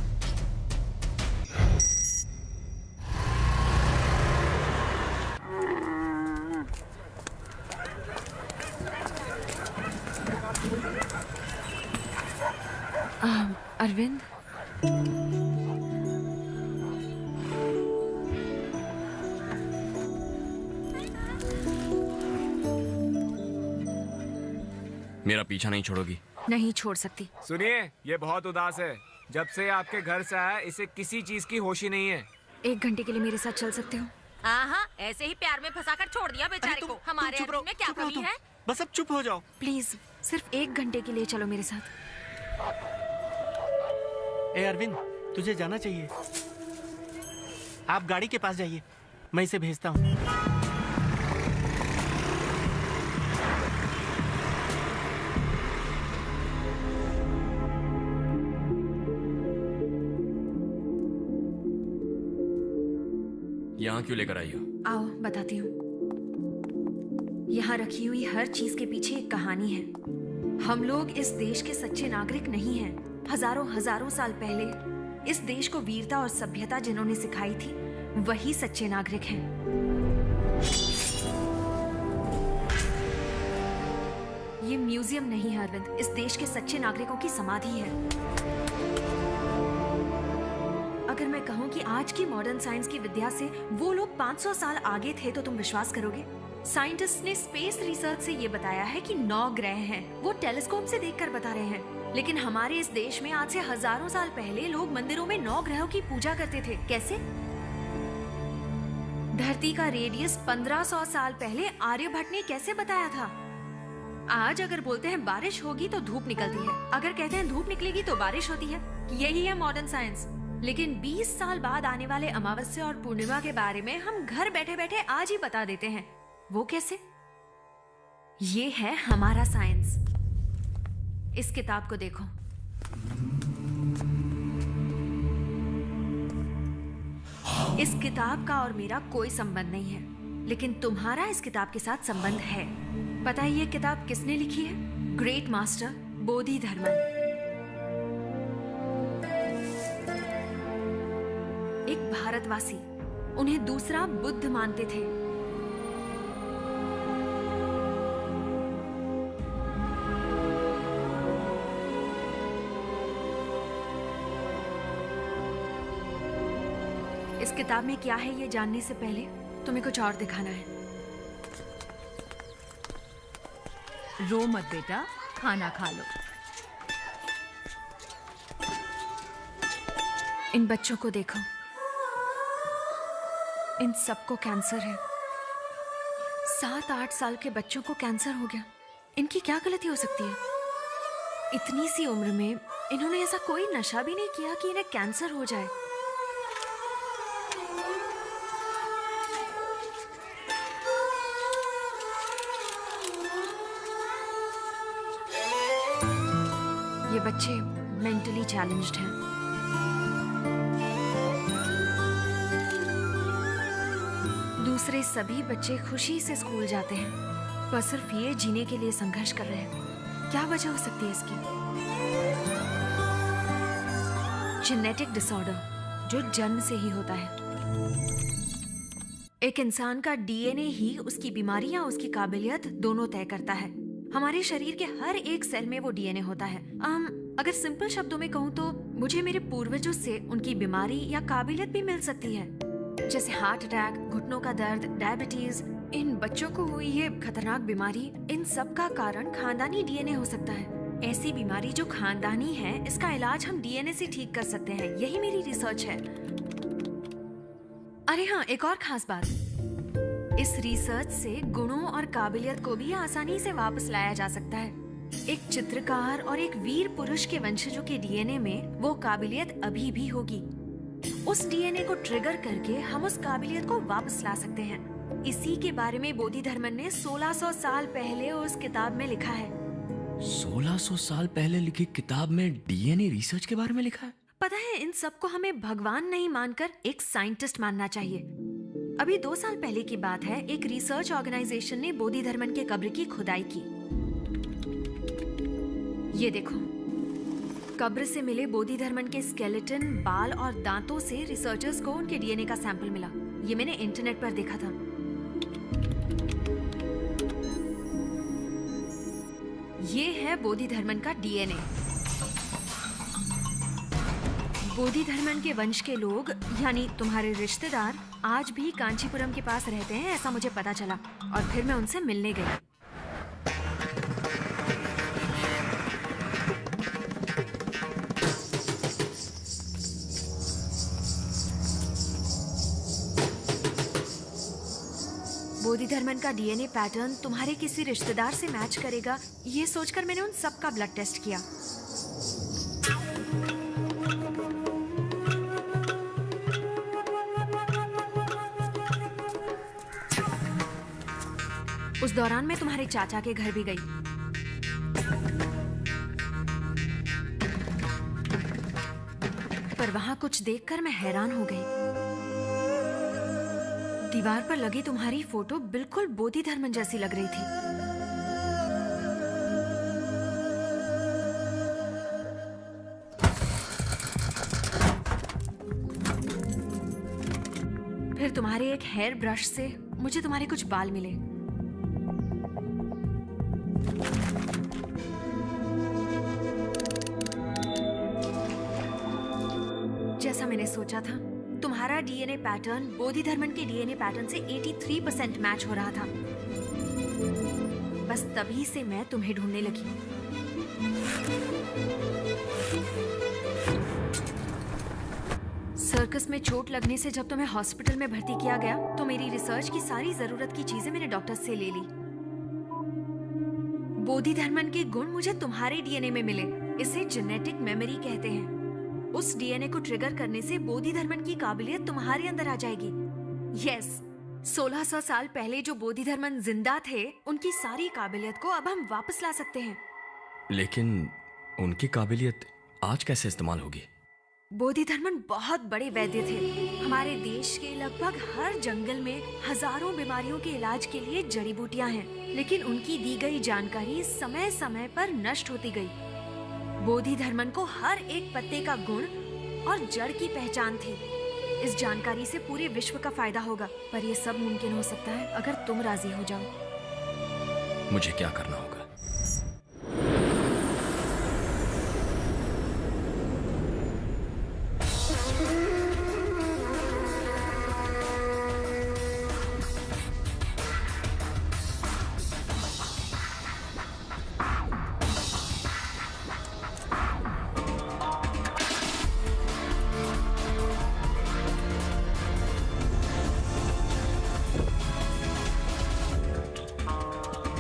अरविंद, मेरा पीछा नहीं छोड़ोगी? नहीं छोड़ सकती। सुनिए, ये बहुत उदास है। जब से आपके घर से आया, इसे किसी चीज की होश ही नहीं है। 1 घंटे के लिए मेरे साथ चल सकते हो? हाँ, ऐसे ही प्यार में फंसाकर छोड़ दिया बेचारे को। हमारे अरविंद में क्या कमी है? बस अब चुप हो जाओ। प्लीज, सिर्फ 1 घंटे के लिए चलो मेरे साथ। ए अरविंद, तुझे जाना चाहिए। आप गाड़ी के पास जाइए, मैं इसे भेजता हूँ। यहाँ क्यों लेकर आई हो? आओ बताती हूँ। यहाँ रखी हुई हर चीज के पीछे एक कहानी है। हम लोग इस देश के सच्चे नागरिक नहीं हैं। हजारों साल पहले इस देश को वीरता और सभ्यता जिन्होंने सिखाई थी, वही सच्चे नागरिक हैं। ये म्यूजियम नहीं है अरविंद, इस देश के सच्चे नागरिकों की समाधि है। अगर मैं कहूँ कि आज की मॉडर्न साइंस की विद्या से वो लोग 500 साल आगे थे तो तुम विश्वास करोगे? साइंटिस्ट ने स्पेस रिसर्च से ये बताया है कि 9 ग्रह हैं। वो टेलीस्कोप से देखकर बता रहे हैं। लेकिन हमारे इस देश में आज से हजारों साल पहले लोग मंदिरों में 9 ग्रहों की पूजा करते थे। कैसे? धरती का रेडियस 1500 साल पहले आर्यभट्ट ने कैसे बताया था? आज अगर बोलते हैं बारिश होगी तो धूप निकलती है, अगर कहते हैं धूप निकलेगी तो बारिश होती है। यही है मॉडर्न साइंस। लेकिन 20 साल बाद आने वाले अमावस्या और पूर्णिमा के बारे में हम घर बैठे बैठे आज ही बता देते हैं। वो कैसे? ये है हमारा साइंस। इस किताब को देखो। इस किताब का और मेरा कोई संबंध नहीं है, लेकिन तुम्हारा इस किताब के साथ संबंध है। पता है ये किताब किसने लिखी है? ग्रेट मास्टर बोधि धर्मन। एक भारतवासी, उन्हें दूसरा बुद्ध मानते थे। इस किताब में क्या है ये जानने से पहले तुम्हें कुछ और दिखाना है। रो मत बेटा, खाना खा लो। इन बच्चों को देखो, इन सबको कैंसर है। 7-8 साल के बच्चों को कैंसर हो गया। इनकी क्या गलती हो सकती है? इतनी सी उम्र में इन्होंने ऐसा कोई नशा भी नहीं किया कि इन्हें कैंसर हो जाए। बच्चे मेंटली चैलेंज्ड हैं। दूसरे सभी बच्चे खुशी से स्कूल जाते हैं, पर सिर्फ ये जीने के लिए संघर्ष कर रहे हैं। क्या वजह हो सकती है इसकी? जेनेटिक डिसऑर्डर, जो जन्म से ही होता है। एक इंसान का डीएनए ही उसकी बीमारी या उसकी काबिलियत दोनों तय करता है। हमारे शरीर के हर एक सेल में वो डीएनए होता है। अगर सिंपल शब्दों में कहूँ तो मुझे मेरे पूर्वजों से उनकी बीमारी या काबिलियत भी मिल सकती है, जैसे हार्ट अटैक, घुटनों का दर्द, डायबिटीज। इन बच्चों को हुई ये खतरनाक बीमारी, इन सब का कारण खानदानी डीएनए हो सकता है। ऐसी बीमारी जो खानदानी है, इसका इलाज हम डीएनए से ठीक कर सकते हैं। यही मेरी रिसर्च है। अरे हाँ, एक और खास बात, इस रिसर्च से गुणों और काबिलियत को भी आसानी से वापस लाया जा सकता है। एक चित्रकार और एक वीर पुरुष के वंशजों के डीएनए में वो काबिलियत अभी भी होगी। उस डीएनए को ट्रिगर करके हम उस काबिलियत को वापस ला सकते हैं। इसी के बारे में बोधिधर्मन ने 1600 साल पहले उस किताब में लिखा है। 1600 साल पहले लिखी किताब में डीएनए रिसर्च के बारे में लिखा है? पता है, इन सबको हमें भगवान नहीं मानकर एक साइंटिस्ट मानना चाहिए। अभी 2 साल पहले की बात है, एक रिसर्च ऑर्गेनाइजेशन ने बोधिधर्मन के कब्र की खुदाई की। ये देखो, कब्र से मिले बोधिधर्मन के स्केलेटन, बाल और दांतों से रिसर्चर्स को उनके डीएनए का सैंपल मिला। ये मैंने इंटरनेट पर देखा था। ये है बोधिधर्मन का डीएनए। बोधिधर्मन के वंश के लोग, यानी तुम्हारे रिश्तेदार, आज भी कांचीपुरम के पास रहते हैं, ऐसा मुझे पता चला। और फिर मैं उनसे मिलने गई। बोधिधर्मन का डीएनए पैटर्न तुम्हारे किसी रिश्तेदार से मैच करेगा, ये सोचकर मैंने उन सबका ब्लड टेस्ट किया। उस दौरान मैं तुम्हारे चाचा के घर भी गई। पर वहां कुछ देखकर मैं हैरान हो गई। दीवार पर लगी तुम्हारी फोटो बिल्कुल बोधिधर्मन जैसी लग रही थी। फिर तुम्हारे एक हेयर ब्रश से मुझे तुम्हारे कुछ बाल मिले। जैसा मैंने सोचा था, तुम्हारा डीएनए पैटर्न बोधिधर्मन के डीएनए पैटर्न से 83% मैच हो रहा था। बस तभी से मैं तुम्हें ढूंढने लगी। सर्कस में चोट लगने से जब तुम्हें हॉस्पिटल में भर्ती किया गया, तो मेरी रिसर्च की सारी जरूरत की चीजें मैंने डॉक्टर से ले ली। बोधिधर्मन के गुण मुझे तुम्हारे डीएनए में मिले। इसे जेनेटिक मेमोरी कहते हैं। उस डीएनए को ट्रिगर करने से बोधिधर्मन की काबिलियत तुम्हारे अंदर आ जाएगी। यस, 1600 साल पहले जो बोधिधर्मन जिंदा थे, उनकी सारी काबिलियत को अब हम वापस ला सकते हैं। लेकिन उनकी काबिलियत आज कैसे इस्तेमाल होगी? बोधिधर्मन बहुत बड़े वैद्य थे। हमारे देश के लगभग हर जंगल में हजारों बीमारियों के इलाज के लिए जड़ी बूटियां हैं, लेकिन उनकी दी गई जानकारी समय समय पर नष्ट होती गई। बोधिधर्मन को हर एक पत्ते का गुण और जड़ की पहचान थी। इस जानकारी से पूरे विश्व का फायदा होगा, पर यह सब मुमकिन हो सकता है अगर तुम राजी हो जाओ। मुझे क्या करना होगा?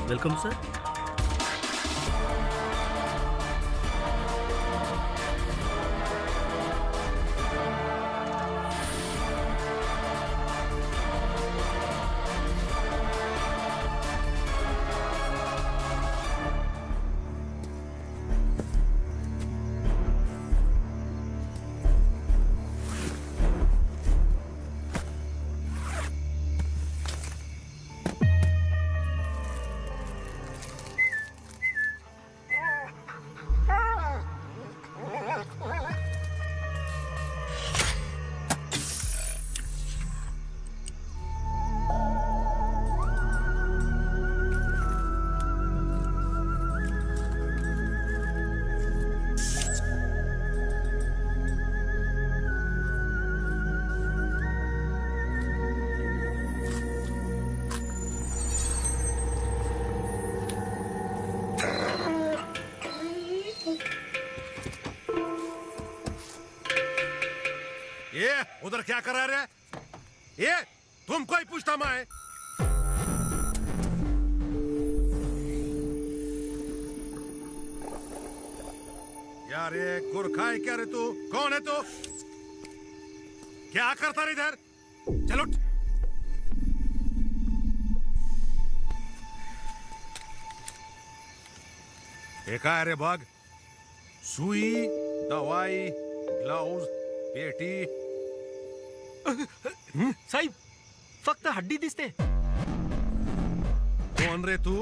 Welcome sir. उधर क्या कर रहे? ये तुम कोई पूछता मैं? यार ये गुरखा है क्या रे तू? कौन है तू? क्या करता रे इधर? चलो एका है रे बाग? सुई, दवाई, ग्लव्स, पेटी. साहेब फक्त हड्डी दिसते. कौन रे तू?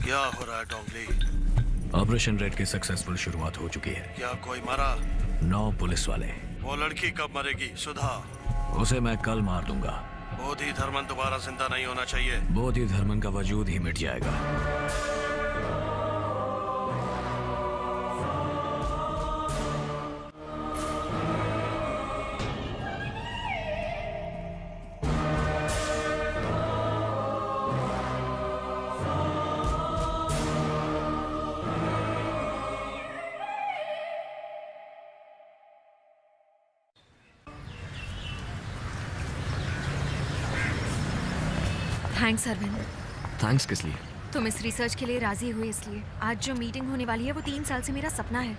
क्या हो रहा है डोंगली? ऑपरेशन रेड की सक्सेसफुल शुरुआत हो चुकी है। क्या कोई मरा? 9 पुलिस वाले। वो लड़की कब मरेगी? सुधा? उसे मैं कल मार दूंगा। बोधि धर्मन दोबारा जिंदा नहीं होना चाहिए। बोधि धर्मन का वजूद ही मिट जाएगा। थैंक्स अरविंद। थैंक्स किस लिए? तुम इस रिसर्च के लिए राजी हुए इसलिए। आज जो मीटिंग होने वाली है वो 3 साल से मेरा सपना है।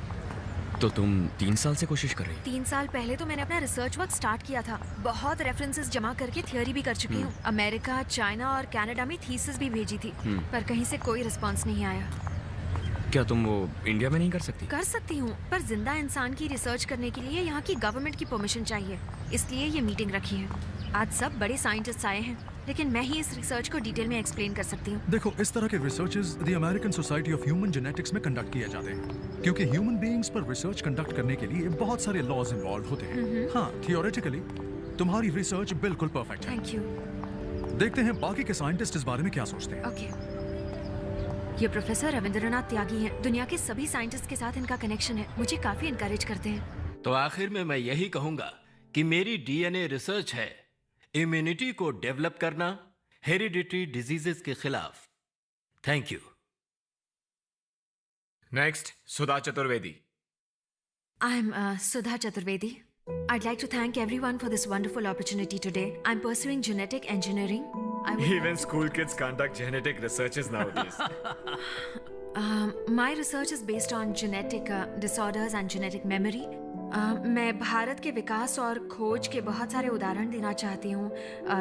तो तुम 3 साल से कोशिश कर रही? 3 साल पहले तो मैंने अपना रिसर्च वर्क स्टार्ट किया था। बहुत रेफरेंसेस जमा करके थियोरी भी कर चुकी हूँ। अमेरिका, चाइना और कनाडा में थीसिस भी भेजी थी, पर कहीं से कोई रिस्पॉन्स नहीं आया। क्या तुम वो इंडिया में नहीं कर सकती? कर सकती हूँ, पर जिंदा इंसान की रिसर्च करने के लिए यहाँ की गवर्नमेंट की परमिशन चाहिए। इसलिए ये मीटिंग रखी है। आज सब बड़े साइंटिस्ट आए हैं, लेकिन मैं ही इस रिसर्च को डिटेल में एक्सप्लेन कर सकती हूँ। देखो, इस तरह के researches the American society of human genetics में कंडक्ट किए जाते हैं, क्योंकि ह्यूमन बीइंग्स पर रिसर्च कंडक्ट करने के लिए बहुत सारे लॉज इन्वॉल्व होते हैं। हाँ, थियोरेटिकली तुम्हारी रिसर्च बिल्कुल परफेक्ट है। Thank you. देखते हैं बाकी के साइंटिस्ट इस बारे में क्या सोचते हैं। ओके। ये प्रोफेसर रविंद्रनाथ त्यागी हैं। दुनिया के सभी साइंटिस्ट के साथ इनका कनेक्शन है, मुझे काफी इनकरेज करते हैं। तो आखिर में मैं यही कहूंगा कि मेरी डीएनए रिसर्च है इम्यूनिटी को डेवलप करना हेरिडिटरी डिजीजेस के खिलाफ। Thank you. Next, Sudha Chaturvedi. I am Sudha Chaturvedi. I'd like to thank everyone for this wonderful opportunity today. I'm pursuing genetic engineering. Even school kids conduct genetic researches nowadays. My research is based on genetic disorders and genetic memory. मैं भारत के विकास और खोज के बहुत सारे उदाहरण देना चाहती हूँ,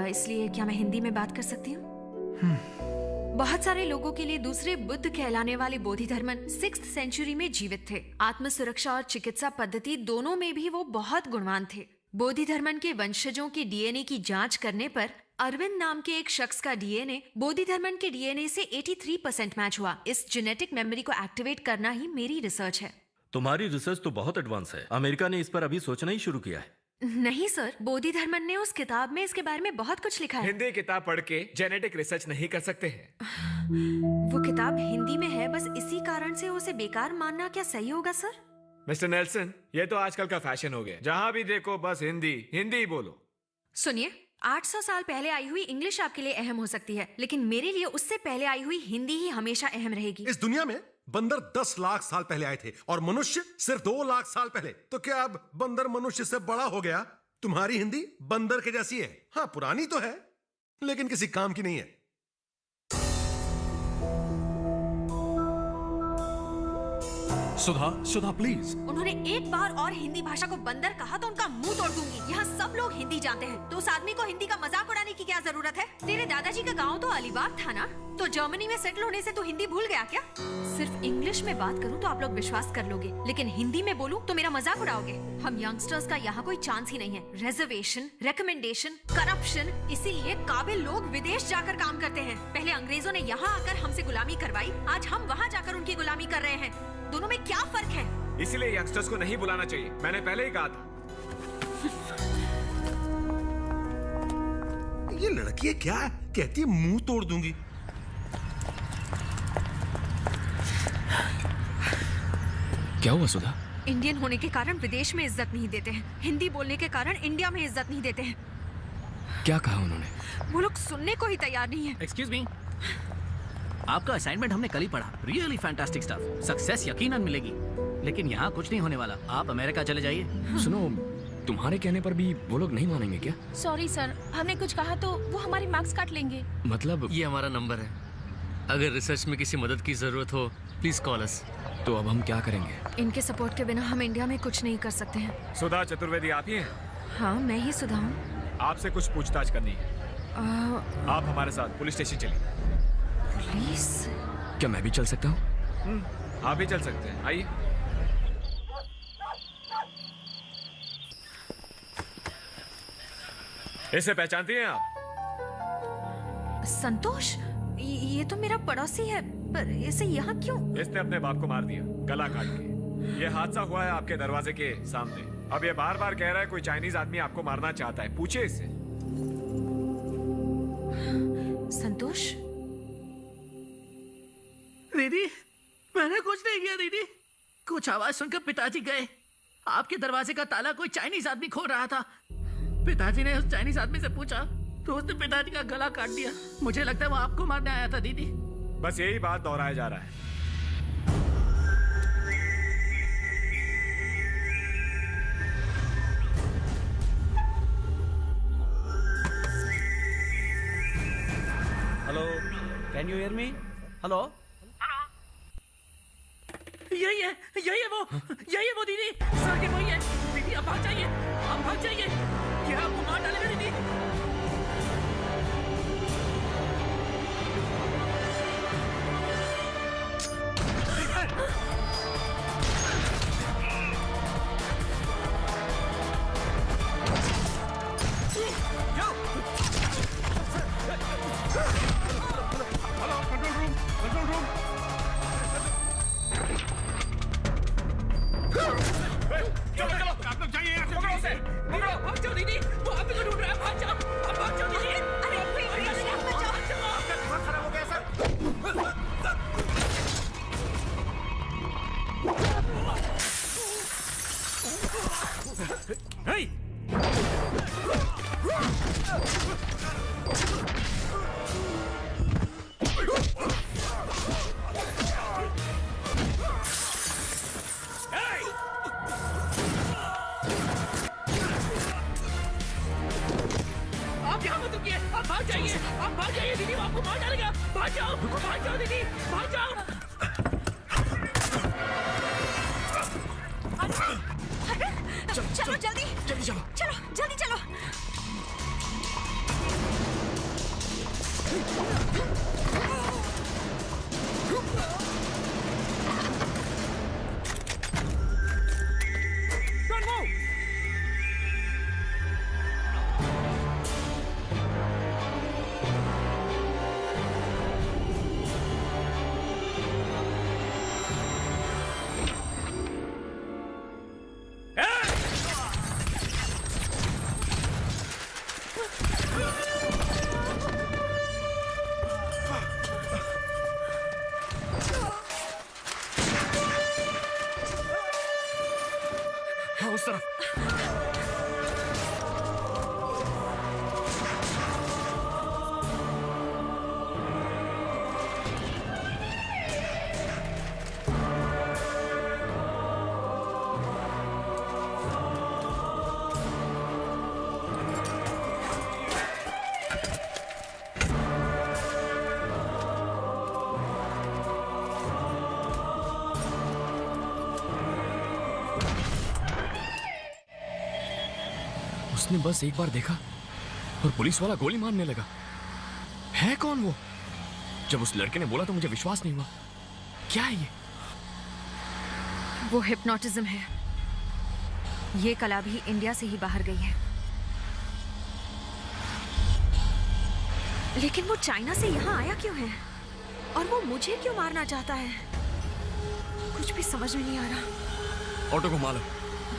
इसलिए क्या मैं हिंदी में बात कर सकती हूँ? बहुत सारे लोगों के लिए दूसरे बुद्ध कहलाने वाले बोधिधर्मन 6th सेंचुरी में जीवित थे। आत्म सुरक्षा और चिकित्सा पद्धति दोनों में भी वो बहुत गुणवान थे। बोधिधर्मन के वंशजों के डीएनए की जांच करने पर अरविंद नाम के एक शख्स का डीएनए बोधिधर्मन के डीएनए से 83% मैच हुआ। इस जेनेटिक मेमोरी को एक्टिवेट करना ही मेरी रिसर्च है। तुम्हारी रिसर्च तो बहुत एडवांस है। अमेरिका ने इस पर अभी सोचना ही शुरू किया है। नहीं सर, बोधिधर्मन ने उस किताब में इसके बारे में बहुत कुछ लिखा है। हिंदी किताब पढ़ के जेनेटिक रिसर्च नहीं कर सकते हैं। वो किताब हिंदी में है, बस इसी कारण से उसे बेकार मानना क्या सही होगा सर? मिस्टर नेल्सन, ये तो आजकल का फैशन हो गया। जहां भी देखो बस हिंदी हिंदी ही बोलो। सुनिए, 800 साल पहले आई हुई इंग्लिश आपके लिए अहम हो सकती है, लेकिन मेरे लिए उससे पहले आई हुई हिंदी ही हमेशा अहम रहेगी। इस दुनिया में बंदर 10 लाख साल पहले आए थे और मनुष्य सिर्फ 2 लाख साल पहले। तो क्या अब बंदर मनुष्य से बड़ा हो गया? तुम्हारी हिंदी बंदर के जैसी है। हाँ, पुरानी तो है, लेकिन किसी काम की नहीं है। सुधा प्लीज। उन्होंने एक बार और हिंदी भाषा को बंदर कहा तो उनका मुंह तोड़ दूंगी। यहाँ सब लोग हिंदी जानते हैं, तो उस आदमी को हिंदी का मजाक उड़ाने की क्या जरूरत है? तेरे दादाजी का गांव तो अलीबाग था ना, तो जर्मनी में सेटल होने से तू हिंदी भूल गया क्या? सिर्फ इंग्लिश में बात करूँ तो आप लोग विश्वास कर लोगे, लेकिन हिंदी में बोलूँ तो मेरा मजाक उड़ाओगे। हम यंगस्टर्स का यहाँ कोई चांस ही नहीं है। रिजर्वेशन, रिकमेंडेशन, करप्शन, इसीलिए काबिल लोग विदेश जाकर काम करते हैं। पहले अंग्रेजों ने यहाँ आकर हमसे गुलामी करवाई, आज हम वहाँ जाकर उनकी गुलामी कर रहे हैं। दोनों में क्या फर्क है? इसीलिए यंगस्टर्स को नहीं बुलाना चाहिए, मैंने पहले ही कहा था। ये लड़की क्या कहती है, मुंह तोड़ दूंगी। क्या हुआ सुधा? इंडियन होने के कारण विदेश में इज्जत नहीं देते हैं, हिंदी बोलने के कारण इंडिया में इज्जत नहीं देते हैं। क्या कहा उन्होंने? वो लोग सुनने को ही तैयार नहीं है। एक्सक्यूज मी, आपका असाइनमेंट हमने कल ही पढ़ा। Really fantastic stuff. सक्सेस यकीनन मिलेगी, लेकिन यहाँ कुछ नहीं होने वाला। आप अमेरिका चले जाइए। सुनो, तुम्हारे कहने पर भी वो लोग नहीं मानेंगे क्या? सॉरी सर, हमने कुछ कहा तो वो हमारे मार्क्स काट लेंगे। मतलब ये हमारा नंबर है, अगर रिसर्च में किसी मदद की जरूरत हो प्लीज कॉल अस। तो अब हम क्या करेंगे? इनके सपोर्ट के बिना हम इंडिया में कुछ नहीं कर सकते हैं। सुधा चतुर्वेदी आप ही हैं? हाँ, मैं ही सुधा हूँ। आपसे कुछ पूछताछ करनी है। आप हमारे साथ पुलिस स्टेशन चलिए। पुलिस? क्या मैं भी चल सकता हूँ? आप भी चल सकते हैं, आइए। इसे पहचानती हैं आप? संतोष, ये तो मेरा पड़ोसी है, पर इसे यहाँ क्यों? इसने अपने बाप को मार दिया, गला काट के। ये हादसा हुआ है आपके दरवाजे के सामने। अब ये बार बार कह रहा है कोई चाइनीज आदमी आपको मारना चाहता है, पूछिए इससे। संतोष? दीदी, मैंने कुछ नहीं किया दीदी। कुछ आवाज सुनकर पिताजी गए। आपके दरवाजे का ताला कोई चाइनीज आदमी खोल रहा था। पिताजी ने उस चाइनीज आदमी से पूछा तो उसने पिताजी का गला काट दिया। मुझे लगता है वो आपको मारने आया था दीदी। बस यही बात दोहराया जा रहा है। Hello, can you hear me? Hello, यही है वो दीदी। सर की वही है दीदी। आप भाग जाइए, आप भाग जाइए, ये आपको मार डालेगा दीदी। उसने बस एक बार देखा और पुलिस वाला गोली मारने लगा। है कौन वो? जब उस लड़के ने बोला तो मुझे विश्वास नहीं हुआ। क्या है ये? वो हिप्नोटिज्म है। ये कला भी इंडिया से ही बाहर गई है, लेकिन वो चाइना से यहाँ आया क्यों है? और वो मुझे क्यों मारना चाहता है? कुछ भी समझ में नहीं आ रहा। ऑटो घुमा लो,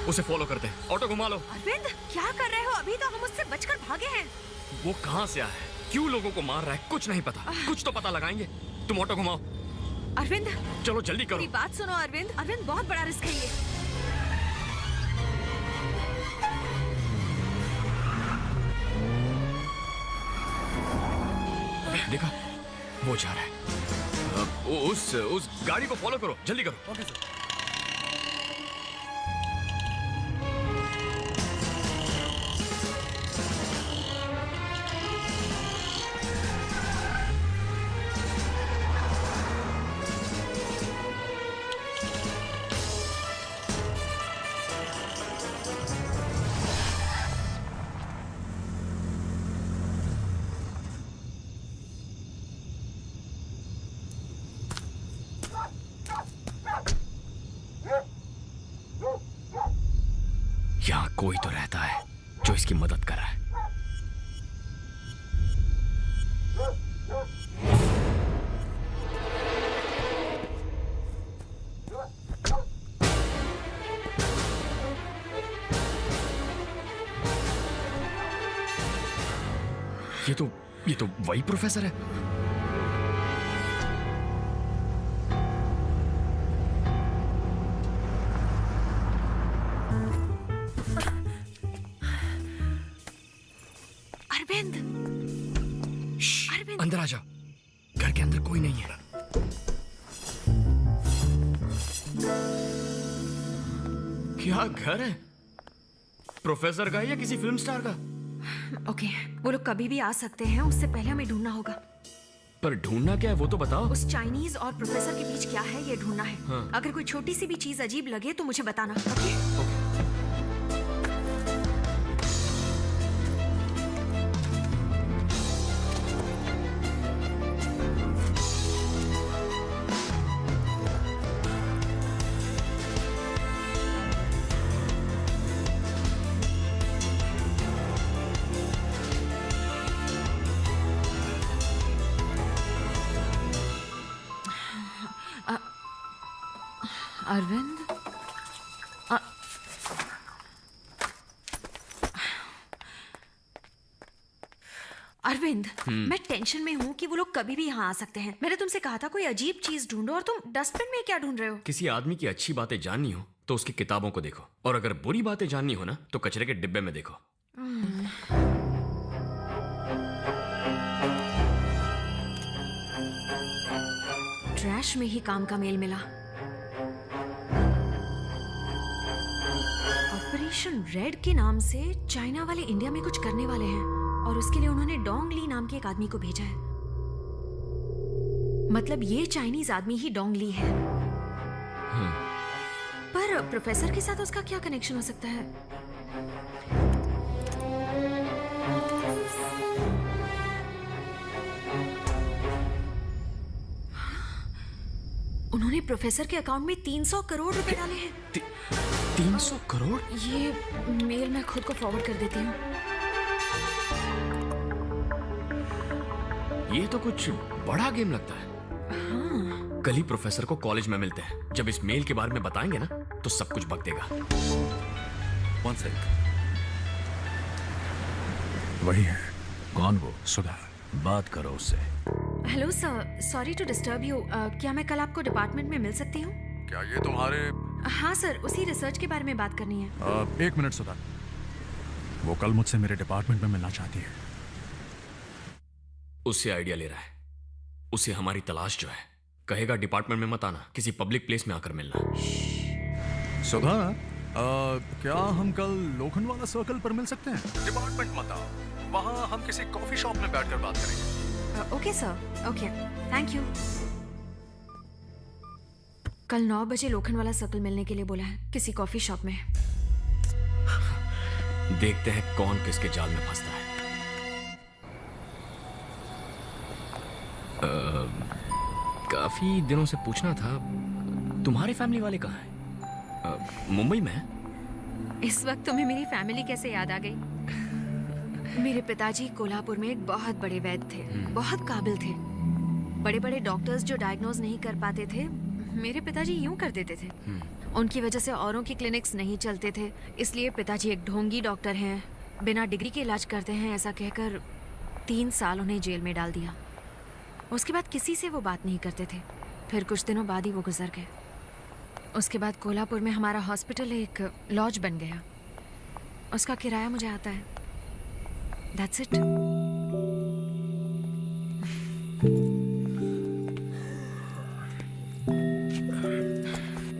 उसे फॉलो करते हैं। ऑटो घुमा लो। अरविंद, क्या कर रहे हो? अभी तो हम उससे बचकर भागे हैं। वो कहाँ से आया है, क्यों लोगों को मार रहा है, कुछ नहीं पता। कुछ तो पता लगाएंगे। तुम ऑटो घुमाओ। अरविंद, चलो जल्दी करो। मेरी बात सुनो अरविंद। अरविंद, बहुत बड़ा रिस्क है ये। देखा, वो जा रहा है। उस गाड़ी को फॉलो करो, जल्दी करो। Okay sir. यहाँ कोई तो रहता है जो इसकी मदद कर रहा है। ये तो वही प्रोफेसर है। अंदर आ जाओ, घर के अंदर कोई नहीं है। क्या घर है? प्रोफेसर का या किसी फिल्म स्टार का? ओके, वो लोग कभी भी आ सकते हैं, उससे पहले हमें ढूंढना होगा। पर ढूंढना क्या है वो तो बताओ। उस चाइनीज और प्रोफेसर के बीच क्या है ये ढूंढना है। हाँ। अगर कोई छोटी सी भी चीज अजीब लगे तो मुझे बताना। ओके? अरविंद, अरविंद, मैं टेंशन में हूँ कि वो लोग कभी भी यहाँ आ सकते हैं। मैंने तुमसे कहा था कोई अजीब चीज ढूंढो और तुम डस्टबिन में क्या ढूंढ रहे हो? किसी आदमी की अच्छी बातें जाननी हो तो उसकी किताबों को देखो, और अगर बुरी बातें जाननी हो ना तो कचरे के डिब्बे में देखो। ट्रैश में ही काम का मेल मिला। ऑपरेशन रेड के नाम से चाइना वाले इंडिया में कुछ करने वाले हैं और उसके लिए उन्होंने डोंग ली नाम के एक आदमी को भेजा है। मतलब ये चाइनीज आदमी ही डोंग ली है। पर प्रोफेसर के साथ उसका क्या कनेक्शन हो सकता है? उन्होंने प्रोफेसर के अकाउंट में 300 करोड़ रुपए डाले हैं। 300 करोड़? ये मेल मैं खुद को फॉरवर्ड कर देती हूँ। ये तो कुछ बड़ा गेम लगता है। हाँ। कल ही प्रोफेसर को कॉलेज में मिलते हैं। जब इस मेल के बारे में बताएंगे ना तो सब कुछ बक देगा। One sec. वही है। कौन वो? सुधा, बात करो उससे। Hello sir, sorry to disturb you. क्या मैं कल आपको डिपार्टमेंट में मिल सकती हूँ? क्या ये तुम्हारे? हाँ सर, उसी रिसर्च के बारे में बात करनी है। 1 मिनट सुधा, वो कल मुझसे मेरे डिपार्टमेंट में मिलना चाहती है। उससे आइडिया ले रहा है। उसे हमारी तलाश जो है, कहेगा डिपार्टमेंट में मत आना, किसी पब्लिक प्लेस में आकर मिलना। सुधा, क्या हम कल लोखंड वाला सर्कल पर मिल सकते हैं? डिपार्टमेंट मत आओ, वहाँ हम किसी कॉफी शॉप में बैठकर बात करेंगे। Okay sir, okay, thank you. कल 9 बजे लोखंड वाला सर्कल मिलने के लिए बोला है, किसी कॉफी शॉप में। देखते हैं कौन किसके जाल में फंसता है। काफी दिनों से पूछना था, तुम्हारे फैमिली वाले कहाँ हैं? मुंबई में है? इस वक्त तुम्हें मेरी फैमिली कैसे याद आ गई? मेरे पिताजी कोल्हापुर में एक बहुत बड़े वैद्य थे, बहुत काबिल थे। बड़े बड़े डॉक्टर्स जो डायग्नोज नहीं कर पाते थे, मेरे पिताजी यूं कर देते थे। उनकी वजह से औरों की क्लिनिक्स नहीं चलते थे, इसलिए पिताजी एक ढोंगी डॉक्टर हैं, बिना डिग्री के इलाज करते हैं, ऐसा कहकर 3 साल उन्हें जेल में डाल दिया। उसके बाद किसी से वो बात नहीं करते थे। फिर कुछ दिनों बाद ही वो गुजर गए। उसके बाद कोल्हापुर में हमारा हॉस्पिटल एक लॉज बन गया। उसका किराया मुझे आता है। That's it.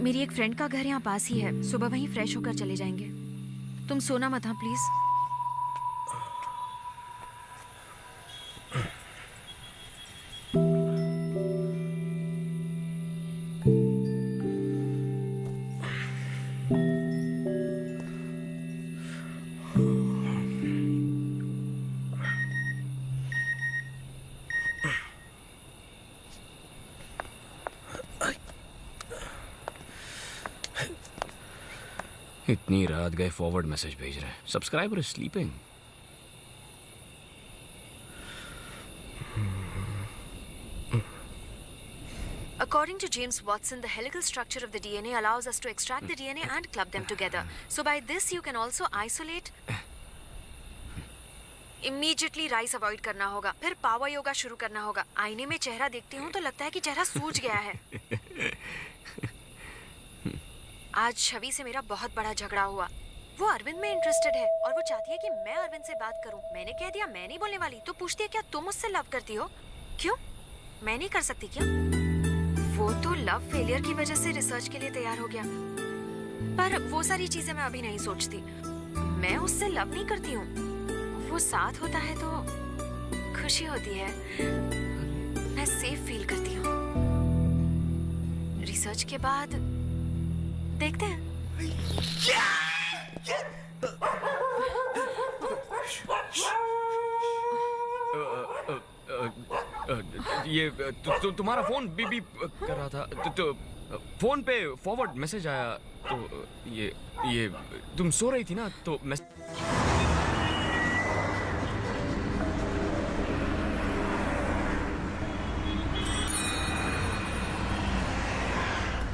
मेरी एक फ्रेंड का घर यहाँ पास ही है, सुबह वहीं फ्रेश होकर चले जाएंगे। तुम सोना मत, हाँ प्लीज। इतनी रात गए फॉरवर्ड मैसेज भेज रहे हैं। Subscriber is sleeping. According to James Watson, the helical structure of the DNA allows us to extract the DNA and club them together. So by this you can also isolate. Immediately rice avoid करना होगा, फिर power yoga शुरू करना होगा। आईने में चेहरा देखती हूँ तो लगता है कि चेहरा सूज गया है। आज छवि से मेरा बहुत बड़ा झगड़ा हुआ। वो अरविंद में इंटरेस्टेड है और वो चाहती है कि मैं अरविंद से बात करूं। मैंने कह दिया मैं नहीं बोलने वाली, तो पूछती है क्या तुम मुझसे लव करती हो? क्यों, मैं नहीं कर सकती क्या? वो तो लव फेलियर की वजह से रिसर्च के लिए तैयार हो गया, पर वो सारी चीजें मैं अभी नहीं सोचती। मैं उससे लव नहीं करती हूँ, वो साथ होता है तो खुशी होती है, मैं सेफ फील करती हूँ। रिसर्च के बाद देखते हैं। ये तुम्हारा फोन बीप कर रहा था, तो फोन पे फॉरवर्ड मैसेज आया, तो ये तुम सो रही थी ना, तो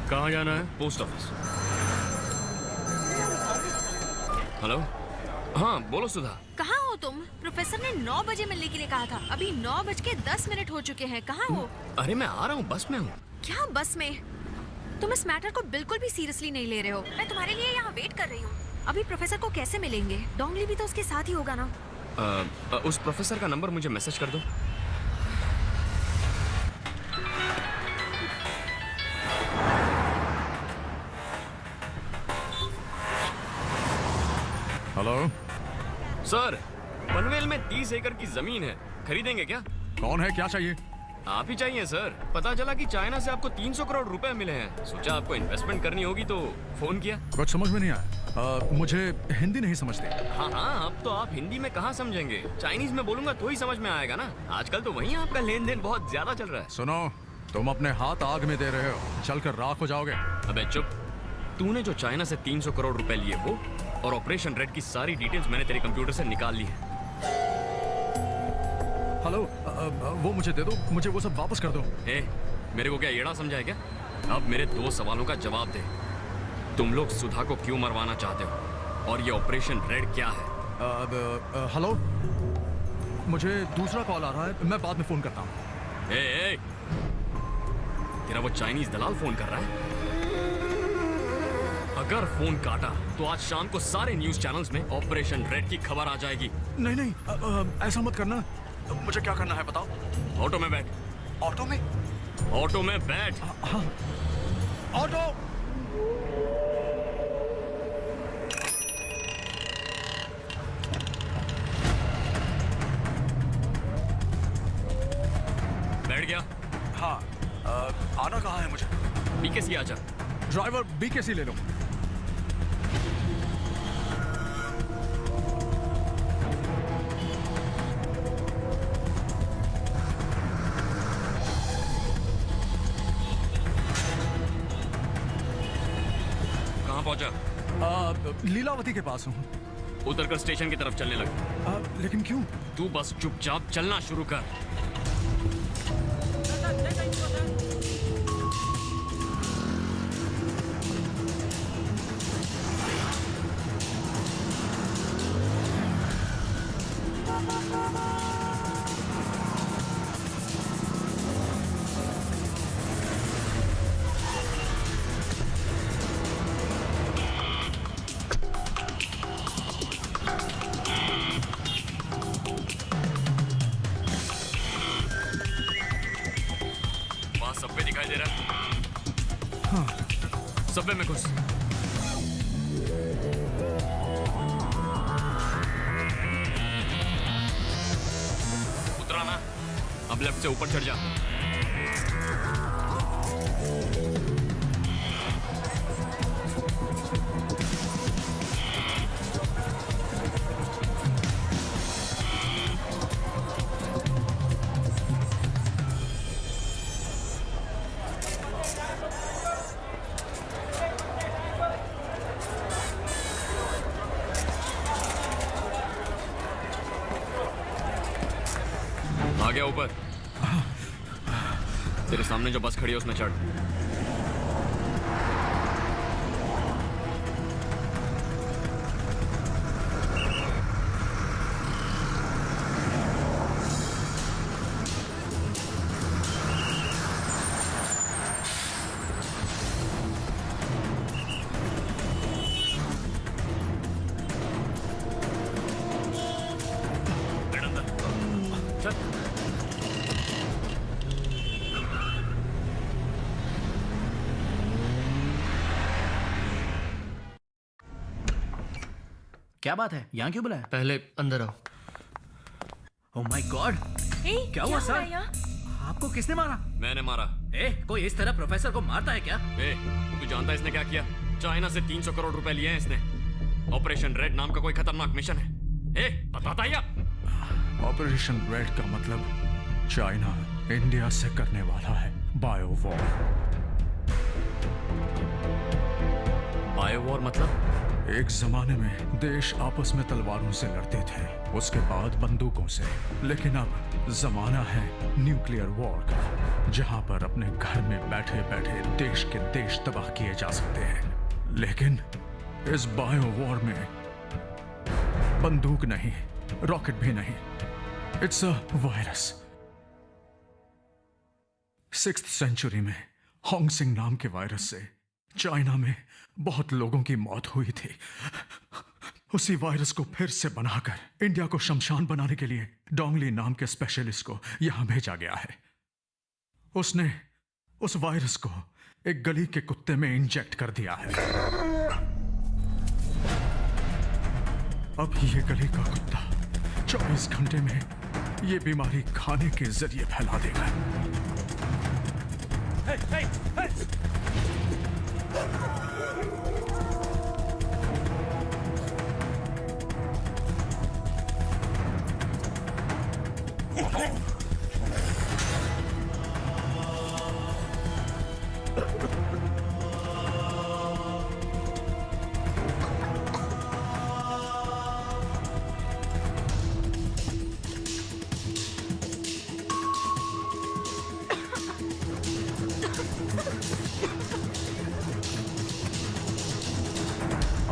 कहाँ जाना है? Post office. हेलो, हाँ बोलो सुधा। कहाँ हो तुम? प्रोफेसर ने 9 बजे मिलने के लिए कहा था, अभी 9:10 हो चुके हैं। कहाँ हो? अरे मैं आ रहा हूँ, बस में हूँ। क्या बस में? तुम इस मैटर को बिल्कुल भी सीरियसली नहीं ले रहे हो। मैं तुम्हारे लिए यहाँ वेट कर रही हूँ। अभी प्रोफेसर को कैसे मिलेंगे? डोंगली भी तो उसके साथ ही होगा ना। उस प्रोफेसर का नंबर मुझे मैसेज कर दो। हेलो सर, पनवेल में 30 एकड़ की जमीन है, खरीदेंगे क्या? कौन है, क्या चाहिए? आप ही चाहिए सर। पता चला कि चाइना से आपको 300 करोड़ रुपए मिले हैं। सोचा आपको इन्वेस्टमेंट करनी होगी तो फोन किया। कुछ समझ में नहीं आया। मुझे हिंदी नहीं समझते। हाँ हाँ, अब तो आप हिंदी में कहाँ समझेंगे, चाइनीज में बोलूंगा तो ही समझ में आएगा ना। आजकल तो वहीं आपका लेन देन बहुत ज्यादा चल रहा है। सुनो, तुम अपने हाथ आग में दे रहे हो, चलकर राख हो जाओगे। अबे चुप। तूने जो चाइना से 300 करोड़ रुपए लिए वो, और ऑपरेशन रेड की सारी डिटेल्स मैंने तेरे कंप्यूटर से निकाल ली है। हेलो, वो मुझे दे दो, मुझे वो सब वापस कर दो। मेरे को क्या येड़ा समझा है क्या? अब मेरे 2 सवालों का जवाब दे। तुम लोग सुधा को क्यों मरवाना चाहते हो, और ये ऑपरेशन रेड क्या है? हेलो, मुझे दूसरा कॉल आ रहा है, मैं बाद में फोन करता हूँ। तेरा वो चाइनीज दलाल फोन कर रहा है? अगर फोन काटा तो आज शाम को सारे न्यूज चैनल्स में ऑपरेशन रेड की खबर आ जाएगी। नहीं नहीं, ऐसा मत करना। मुझे क्या करना है बताओ? ऑटो में बैठ। ऑटो में? ऑटो में बैठ। हाँ, ऑटो। बैठ गया? हाँ। आना कहाँ है मुझे? बीकेसी आजा। ड्राइवर बीकेसी ले लो। कहाँ पहुंचा? लीलावती के पास हूँ। उतरकर स्टेशन की तरफ चलने लगा। लेकिन क्यों? तू बस चुपचाप चलना शुरू कर। सबवे दिखाई दे रहा है? हाँ। सबवे में घुस। उतरा ना? अब लेफ्ट से ऊपर चढ़ जा। आ गया ऊपर। तेरे सामने जो बस खड़ी है उसमें चढ़। क्या बात है? यहाँ क्यों बुलाया? पहले अंदर आओ। Oh my God! क्या हुआ सर? आपको किसने मारा? मैंने मारा। कोई इस तरह प्रोफेसर को मारता है क्या? तू जानता है इसने क्या किया? चाइना से 300 करोड़ रुपए लिए हैं इसने। ऑपरेशन रेड नाम का कोई खतरनाक मिशन है। बताता या? ऑपरेशन रेड का मतलब चाइना इंडिया से करने वाला है बायो वॉर। बायो वॉर मतलब? एक जमाने में देश आपस में तलवारों से लड़ते थे, उसके बाद बंदूकों से। लेकिन अब जमाना है न्यूक्लियर वॉर का, जहां पर अपने घर में बैठे बैठे देश के देश तबाह किए जा सकते हैं। लेकिन इस बायो वॉर में बंदूक नहीं, रॉकेट भी नहीं, it's a virus. 6th century में होंगसिंग नाम के वायरस से चाइना में बहुत लोगों की मौत हुई थी। उसी वायरस को फिर से बनाकर इंडिया को शमशान बनाने के लिए डोंगली नाम के स्पेशलिस्ट को यहां भेजा गया है। उसने उस वायरस को एक गली के कुत्ते में इंजेक्ट कर दिया है। अब ये गली का कुत्ता 24 घंटे में ये बीमारी खाने के जरिए फैला देगा।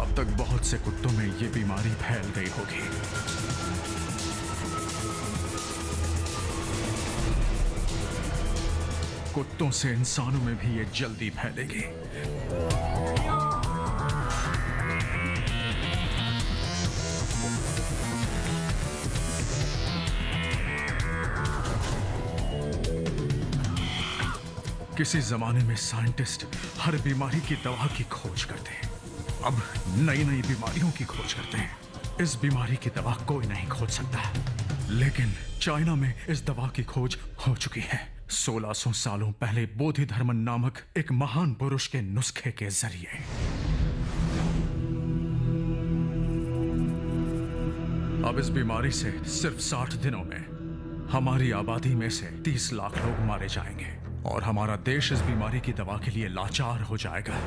अब तक बहुत से कुत्तों में ये बीमारी फैल गई होगी। कुत्तों से इंसानों में भी ये जल्दी फैलेगी। किसी जमाने में साइंटिस्ट हर बीमारी की दवा की खोज करते हैं, अब नई नई बीमारियों की खोज करते हैं। इस बीमारी की दवा कोई नहीं खोज सकता, लेकिन चाइना में इस दवा की खोज हो चुकी है 1600 सालों पहले बोधि धर्मन नामक एक महान पुरुष के नुस्खे के जरिए। अब इस बीमारी से सिर्फ 60 दिनों में हमारी आबादी में से 30 लाख लोग मारे जाएंगे और हमारा देश इस बीमारी की दवा के लिए लाचार हो जाएगा।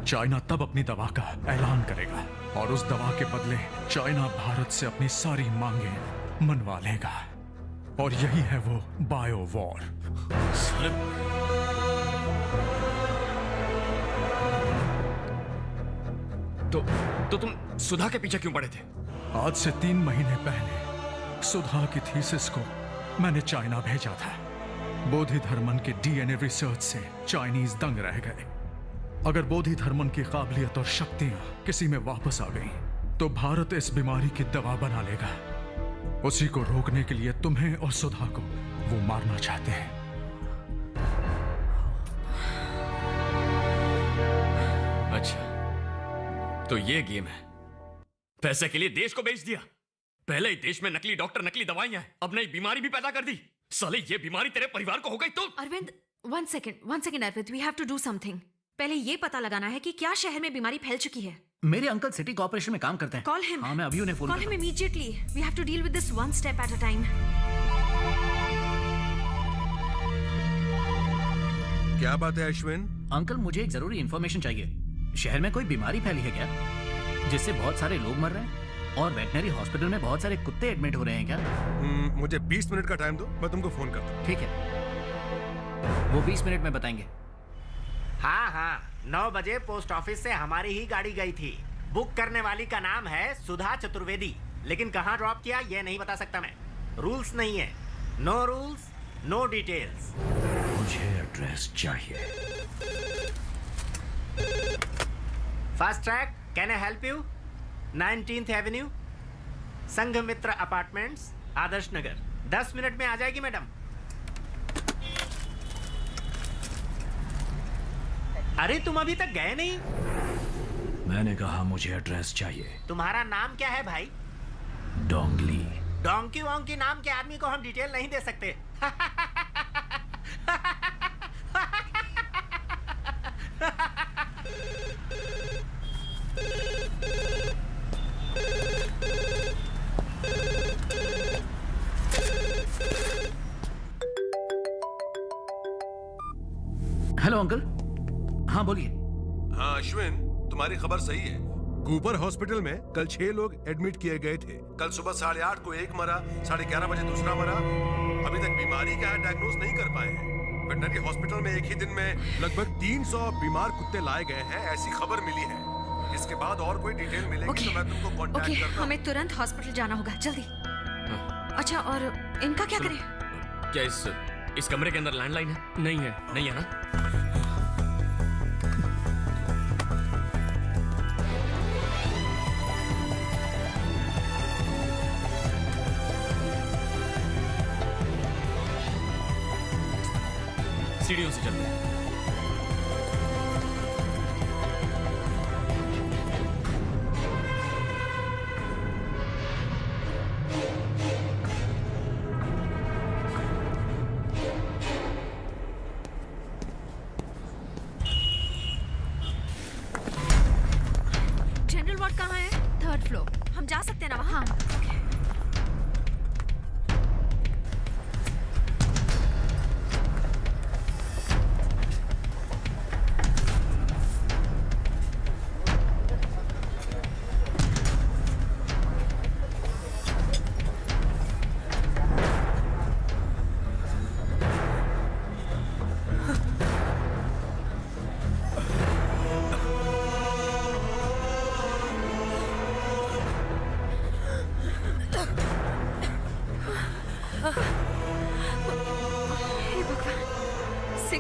चाइना तब अपनी दवा का ऐलान करेगा और उस दवा के बदले चाइना भारत से अपनी सारी मांगें मनवा लेगा। और यही है वो बायो वॉर। तो तुम सुधा के पीछे क्यों पड़े थे? आज से 3 महीने पहले सुधा की थीसिस को मैंने चाइना भेजा था। बोधि धर्मन के डीएनए रिसर्च से चाइनीज दंग रह गए। अगर बोधि धर्मन की काबिलियत और शक्तियां किसी में वापस आ गई तो भारत इस बीमारी की दवा बना लेगा। उसी को रोकने के लिए तुम्हें और सुधा को वो मारना चाहते हैं। अच्छा, तो ये गेम है। पैसे के लिए देश को बेच दिया। पहले ही देश में नकली डॉक्टर, नकली दवाइयां हैं, अब नई बीमारी भी पैदा कर दी। साले ये बीमारी तेरे परिवार को हो गई तो। Arvind, one second Arvind, we have to do something. पहले ये पता लगाना है कि क्या शहर में बीमारी फैल चुकी है। मेरे अंकल सिटी कॉर्पोरेशन में काम करते हैं। Call him. हाँ, मैं अभी उन्हें phone call him immediately. We have to deal with this one step at a time. क्या बात है अश्विन? अंकल, मुझे एक जरूरी इंफॉर्मेशन चाहिए। शहर में कोई बीमारी फैली है क्या, जिससे बहुत सारे लोग मर रहे हैं? और वेटनरी हॉस्पिटल में बहुत सारे कुत्ते एडमिट हो रहे हैं क्या? मुझे 20 मिनट का टाइम दो, मैं तुमको फोन करता हूँ। ठीक है, वो 20 मिनट में बताएंगे। हाँ, 9 बजे पोस्ट ऑफिस से हमारी ही गाड़ी गई थी। बुक करने वाली का नाम है सुधा चतुर्वेदी, लेकिन कहाँ ड्रॉप किया ये नहीं बता सकता मैं। रूल्स नहीं है। No rules, no details. मुझे एड्रेस चाहिए। Fast track, can I help you? 19th avenue, Sanghamitra apartments, Adarsh Nagar. 10 minute में आ जाएगी मैडम। अरे तुम अभी तक गए नहीं? मैंने कहा मुझे एड्रेस चाहिए। तुम्हारा नाम क्या है भाई? डोंगली। डोंकी वोंकी नाम के आदमी को हम डिटेल नहीं दे सकते। Hello uncle. हाँ बोलिए। हाँ अश्विन, तुम्हारी खबर सही है। कूपर हॉस्पिटल में कल 6 लोग एडमिट किए गए थे। कल सुबह 8:30 को एक मरा, 11:30 बजे दूसरा मरा। अभी तक बीमारी क्या है डायग्नोज नहीं कर पाए हैं। वेटनरी हॉस्पिटल में एक ही दिन में लगभग 300 बीमार कुत्ते लाए गए हैं, ऐसी खबर मिली है। इसके बाद और कोई डिटेल मिलेगी तो मैं तुमको कांटेक्ट करता हूं। हमें तुरंत हॉस्पिटल जाना होगा, जल्दी। अच्छा, और इनका क्या करें? क्या इस कमरे के अंदर लैंडलाइन है? नहीं है ना? सीढ़ियों से चलते हैं। जनरल वार्ड कहाँ है? 3rd floor. हम जा सकते हैं ना वहाँ?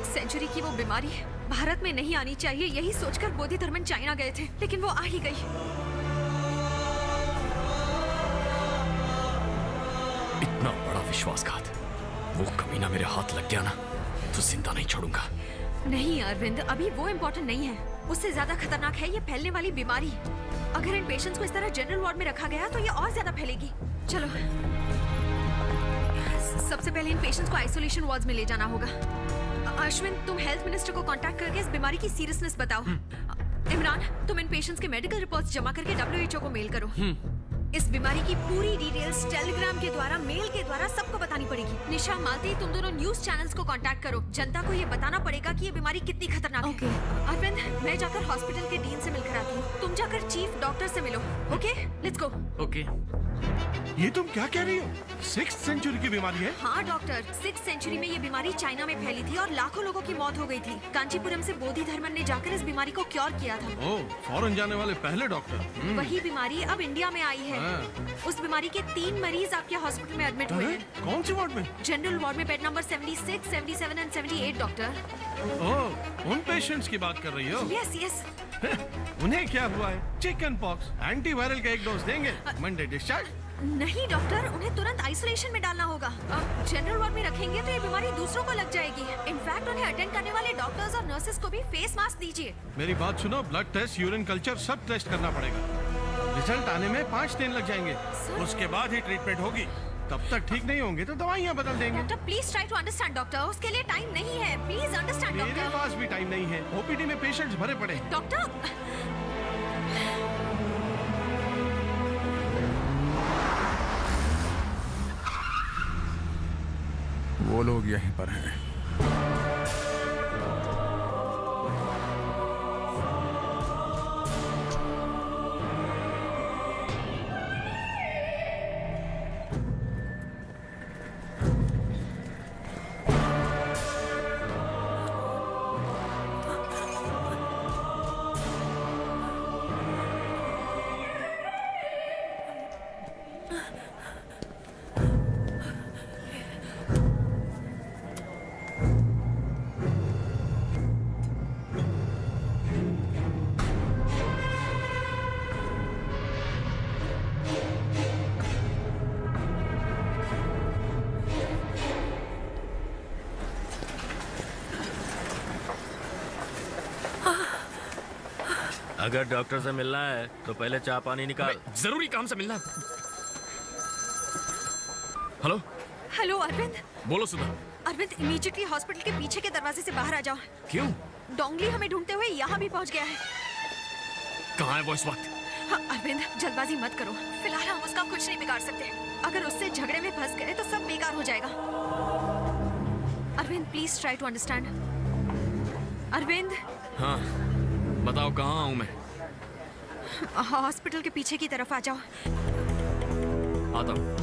सेंचुरी की वो बीमारी भारत में नहीं आनी चाहिए, यही सोचकर बोधि धर्मन चाइना गए थे, लेकिन वो आ ही गई। इतना बड़ा विश्वासघात, वो कमीना मेरे हाथ लग गया ना तो जिंदा नहीं छोड़ूंगा। नहीं अरविंद, अभी वो इम्पोर्टेंट नहीं है। उससे ज्यादा खतरनाक है ये फैलने वाली बीमारी। अगर इन पेशेंट्स को इस तरह जनरल वार्ड में रखा गया तो ये और ज्यादा फैलेगी। चलो, सबसे पहले इन पेशेंट्स को आइसोलेशन वार्ड्स में ले जाना होगा। अश्विन, तुम हेल्थ मिनिस्टर को कांटेक्ट करके इस बीमारी की सीरियसनेस बताओ। इमरान, तुम इन पेशेंट्स के मेडिकल रिपोर्ट्स जमा करके WHO को मेल करो। इस बीमारी की पूरी डिटेल्स टेलीग्राम के द्वारा, मेल के द्वारा सबको बतानी पड़ेगी। निशा, मालती, तुम दोनों न्यूज चैनल्स को कांटेक्ट करो। जनता को ये बताना पड़ेगा कि ये बीमारी कितनी खतरनाक है। अरविंद, मैं जाकर हॉस्पिटल के डीन से मिलकर आती हूँ। तुम जाकर चीफ डॉक्टर से मिलो। Okay, let's go. ओके। ये तुम क्या कह रही हो? 6th सेंचुरी की बीमारी है? हाँ डॉक्टर, 6th सेंचुरी में ये बीमारी चाइना में फैली थी और लाखों लोगों की मौत हो गई थी। कांचीपुरम से बोधि धर्मन ने जाकर इस बीमारी को क्योर किया था। ओह, फॉरेन जाने वाले पहले डॉक्टर। वही बीमारी अब इंडिया में आई है। उस बीमारी के 3 मरीज आपके हॉस्पिटल में एडमिट हुए हैं। कौन सी वार्ड में? जनरल वार्ड में बेड नंबर 76, 77 एंड 78 डॉक्टर। ओह, उन पेशेंट्स की बात कर रही हो? Yes yes. उन्हें क्या हुआ है? Chicken pox. एंटीवायरल का एक डोज देंगे, मंडे डिस्चार्ज। नहीं डॉक्टर, उन्हें तुरंत आइसोलेशन में डालना होगा। अब जनरल वार्ड में रखेंगे तो ये बीमारी दूसरों को लग जाएगी। इनफैक्ट उन्हें अटेंड करने वाले डॉक्टर्स और नर्सेस को भी फेस मास्क दीजिए। मेरी बात सुनो, ब्लड टेस्ट, यूरिन कल्चर सब टेस्ट करना पड़ेगा। रिजल्ट आने में 5 दिन लग जाएंगे। उसके बाद ही ट्रीटमेंट होगी। तब तक ठीक नहीं होंगे तो दवाइयाँ बदल देंगे। Doctor please try to understand doctor, उसके लिए टाइम नहीं है। प्लीज अंडरस्टैंड मेरे डॉक्टर। पास भी टाइम नहीं है। ओपीडी में पेशेंट्स भरे पड़े हैं। डॉक्टर, वो लोग यहीं पर हैं। अगर डॉक्टर से मिलना है तो पहले चाय पानी निकाल। जरूरी काम से मिलना। Hello hello Arvind. बोलो सुधा। अरविंद, इमीडिएटली हॉस्पिटल के पीछे के दरवाजे से बाहर आ जाओ। क्यों? डोंगली हमें ढूंढते हुए यहाँ भी पहुँच गया है। कहाँ है वो इस वक्त? हाँ अरविंद, जल्दबाजी मत करो। फिलहाल हम उसका कुछ नहीं बिगाड़ सकते। अगर उससे झगड़े में फंस गए तो सब बेकार हो जाएगा। Arvind please try to understand. Arvind. हाँ बताओ, कहाँ हूँ मैं? हॉस्पिटल के पीछे की तरफ आ जाओ। आता हूँ।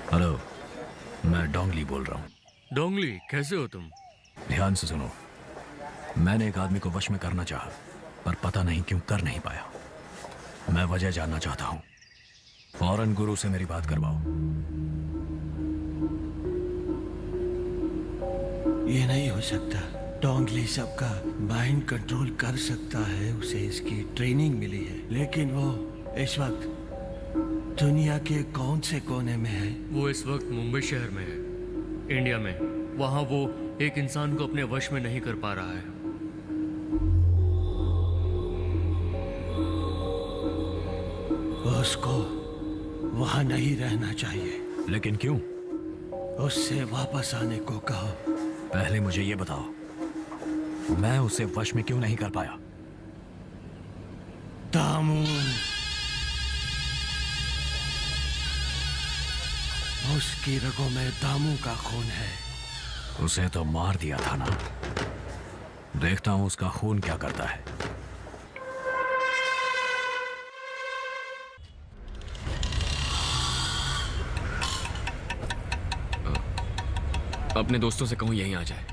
हेलो, मैं डोंगली बोल रहा हूँ। डोंगली, कैसे हो तुम? ध्यान से सुनो। मैंने एक आदमी को वश में करना चाहा, पर पता नहीं क्यों कर नहीं पाया। मैं वजह जानना चाहता हूँ। फौरन गुरु से मेरी बात करवाओ। ये नहीं हो सकता। डोंगली सबका माइंड कंट्रोल कर सकता है, उसे इसकी ट्रेनिंग मिली है। लेकिन वो इस वक्त दुनिया के कौन से कोने में है? वो इस वक्त मुंबई शहर में है, इंडिया में। वहाँ वो एक इंसान को अपने वश में नहीं कर पा रहा है। उसको वहां नहीं रहना चाहिए। लेकिन क्यों? उससे वापस आने को कहो। पहले मुझे ये बताओ, मैं उसे वश में क्यों नहीं कर पाया? दामू, उसकी रगों में दामू का खून है। उसे तो मार दिया था ना। देखता हूं उसका खून क्या करता है। अपने दोस्तों से कहूं यहीं आ जाए।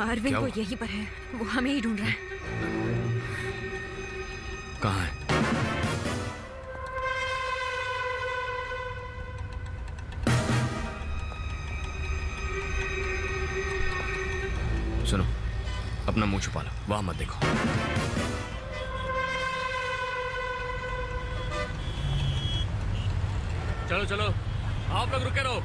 अरविंद क्या वो हुआ? यहीं पर है, वो हमें ही ढूंढ रहा है। कहाँ है? सुनो, अपना मुंह छुपा लो, वहां मत देखो। चलो चलो, आप लोग रुके रहो।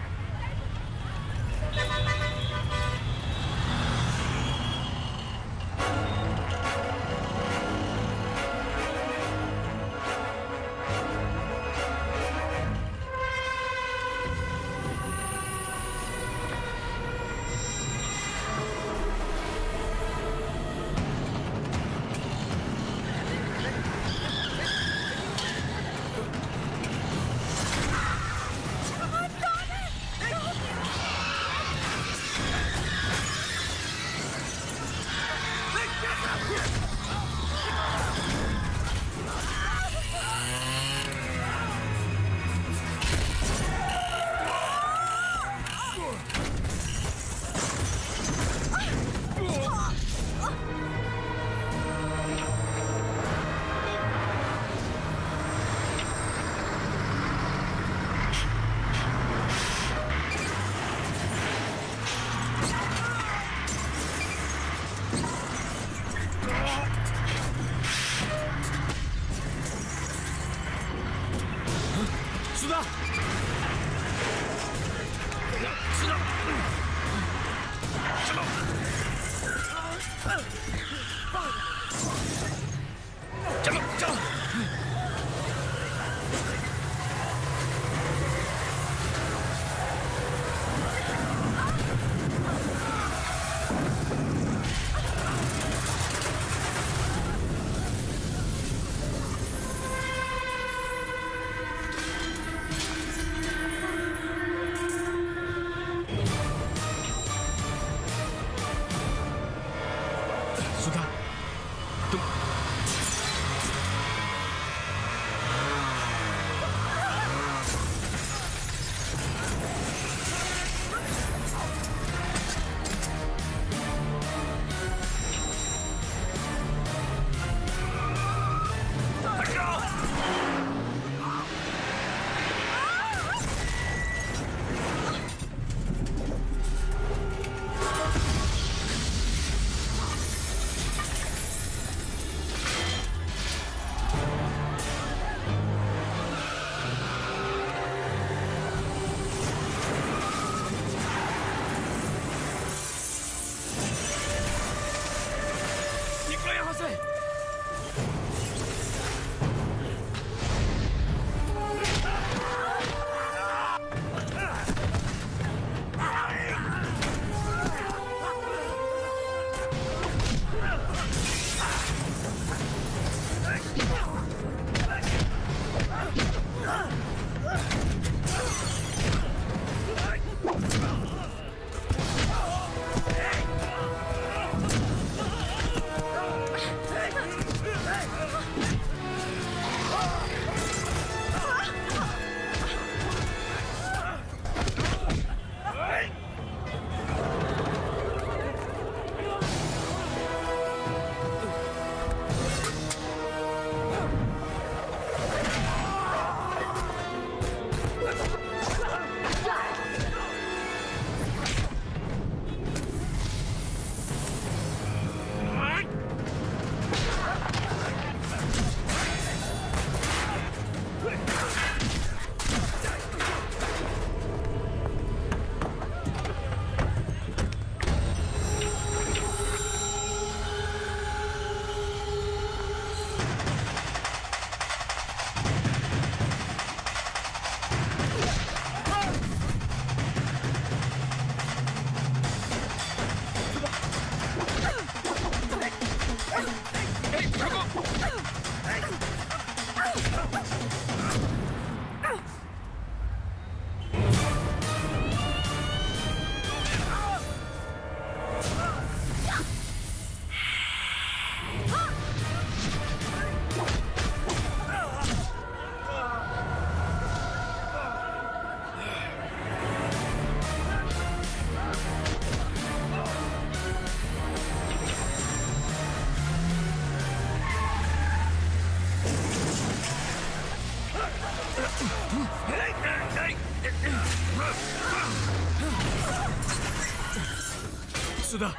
सुधा,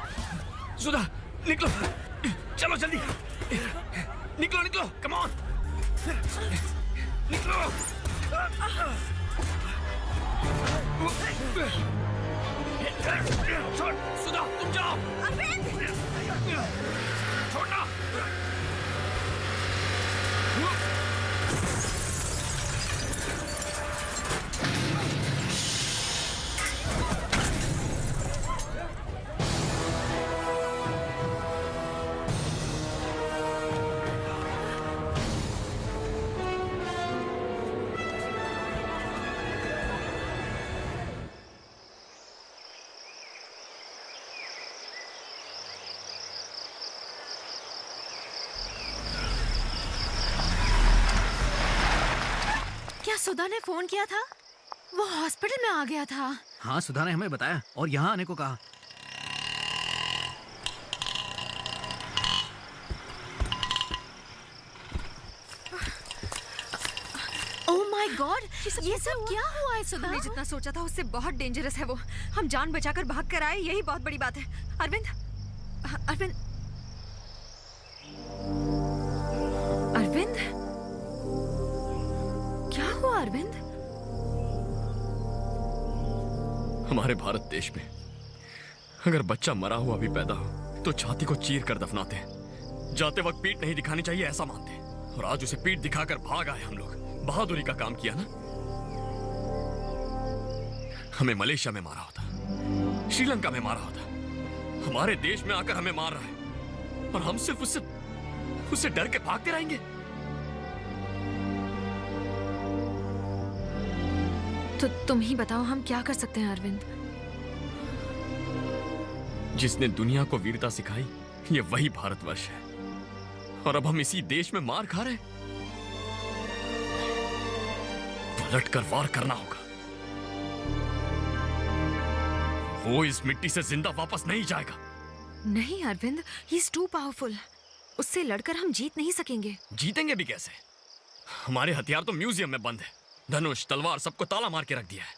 सुधा, निकलो, चलो जल्दी, निकलो निकलो, कम ऑन, निकलो। छोड़, सुधा, तुम जाओ। छोड़ना। क्या सुधा ने फोन किया था? वो हॉस्पिटल में आ गया था। हाँ, सुधा ने हमें बताया और यहाँ आने को कहा। ओह माय गॉड, ये सब क्या हुआ है सुधा? हमने जितना सोचा था उससे बहुत डेंजरस है वो। हम जान बचाकर भाग कर आए, यही बहुत बड़ी बात है। अरविंद, अरविंद, अरविंद, क्या हुआ अरविंद? हमारे भारत देश में अगर बच्चा मरा हुआ भी पैदा हो तो छाती को चीर कर दफनाते हैं। जाते वक्त पीठ नहीं दिखानी चाहिए ऐसा मानते हैं। और आज उसे पीठ दिखाकर भाग आए हम लोग। बहादुरी का काम किया ना। हमें मलेशिया में मारा होता, श्रीलंका में मारा होता, हमारे देश में आकर हमें मार रहा है और हम सिर्फ उससे डर के भागते रहेंगे। तो तुम ही बताओ हम क्या कर सकते हैं अरविंद? जिसने दुनिया को वीरता सिखाई ये वही भारतवर्ष है और अब हम इसी देश में मार खा रहे हैं। पलट कर वार करना होगा। वो इस मिट्टी से जिंदा वापस नहीं जाएगा। नहीं Arvind, he is too powerful. उससे लड़कर हम जीत नहीं सकेंगे। जीतेंगे भी कैसे? हमारे हथियार तो म्यूजियम में बंद है। धनुष, तलवार सबको ताला मार के रख दिया है।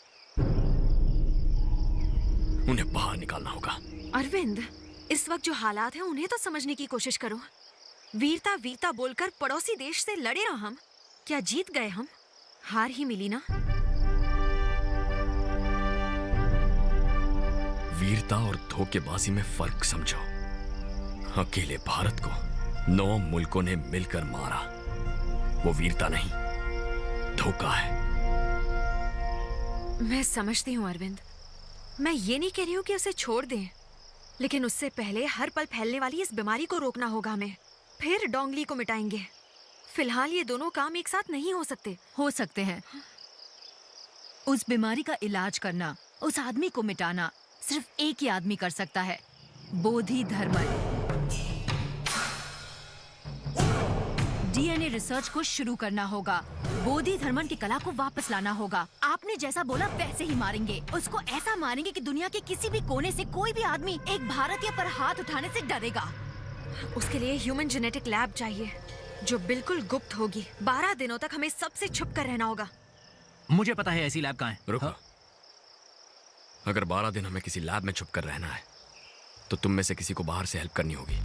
उन्हें बाहर निकालना होगा। अरविंद, इस वक्त जो हालात हैं उन्हें तो समझने की कोशिश करो। वीरता वीरता बोलकर पड़ोसी देश से लड़े ना हम। क्या जीत गए हम? हार ही मिली ना। वीरता और धोखेबाजी में फर्क समझो। अकेले भारत को 9 मुल्कों ने मिलकर मारा। वो वीरता नहीं, धोखा है। मैं समझती हूँ अरविंद। मैं ये नहीं कह रही हूँ कि उसे छोड़ दें, लेकिन उससे पहले हर पल फैलने वाली इस बीमारी को रोकना होगा हमें। फिर डोंगली को मिटाएंगे। फिलहाल ये दोनों काम एक साथ नहीं हो सकते। हो सकते हैं। उस बीमारी का इलाज करना, उस आदमी को मिटाना सिर्फ एक ही आदमी कर सकता है, बोधि धर्मन। डीएनए रिसर्च को शुरू करना होगा। बोधि धर्मन की कला को वापस लाना होगा। आपने जैसा बोला वैसे ही मारेंगे। उसको ऐसा मारेंगे कि दुनिया के किसी भी कोने से कोई भी आदमी एक भारतीय पर हाथ उठाने से डरेगा। उसके लिए ह्यूमन जेनेटिक लैब चाहिए जो बिल्कुल गुप्त होगी। 12 दिनों तक हमें सबसे छुप कर रहना होगा। मुझे पता है ऐसी लैब कहाँ है। रुको। अगर 12 दिन हमें किसी लैब में छुप कर रहना है तो तुम में से किसी को बाहर से हेल्प करनी होगी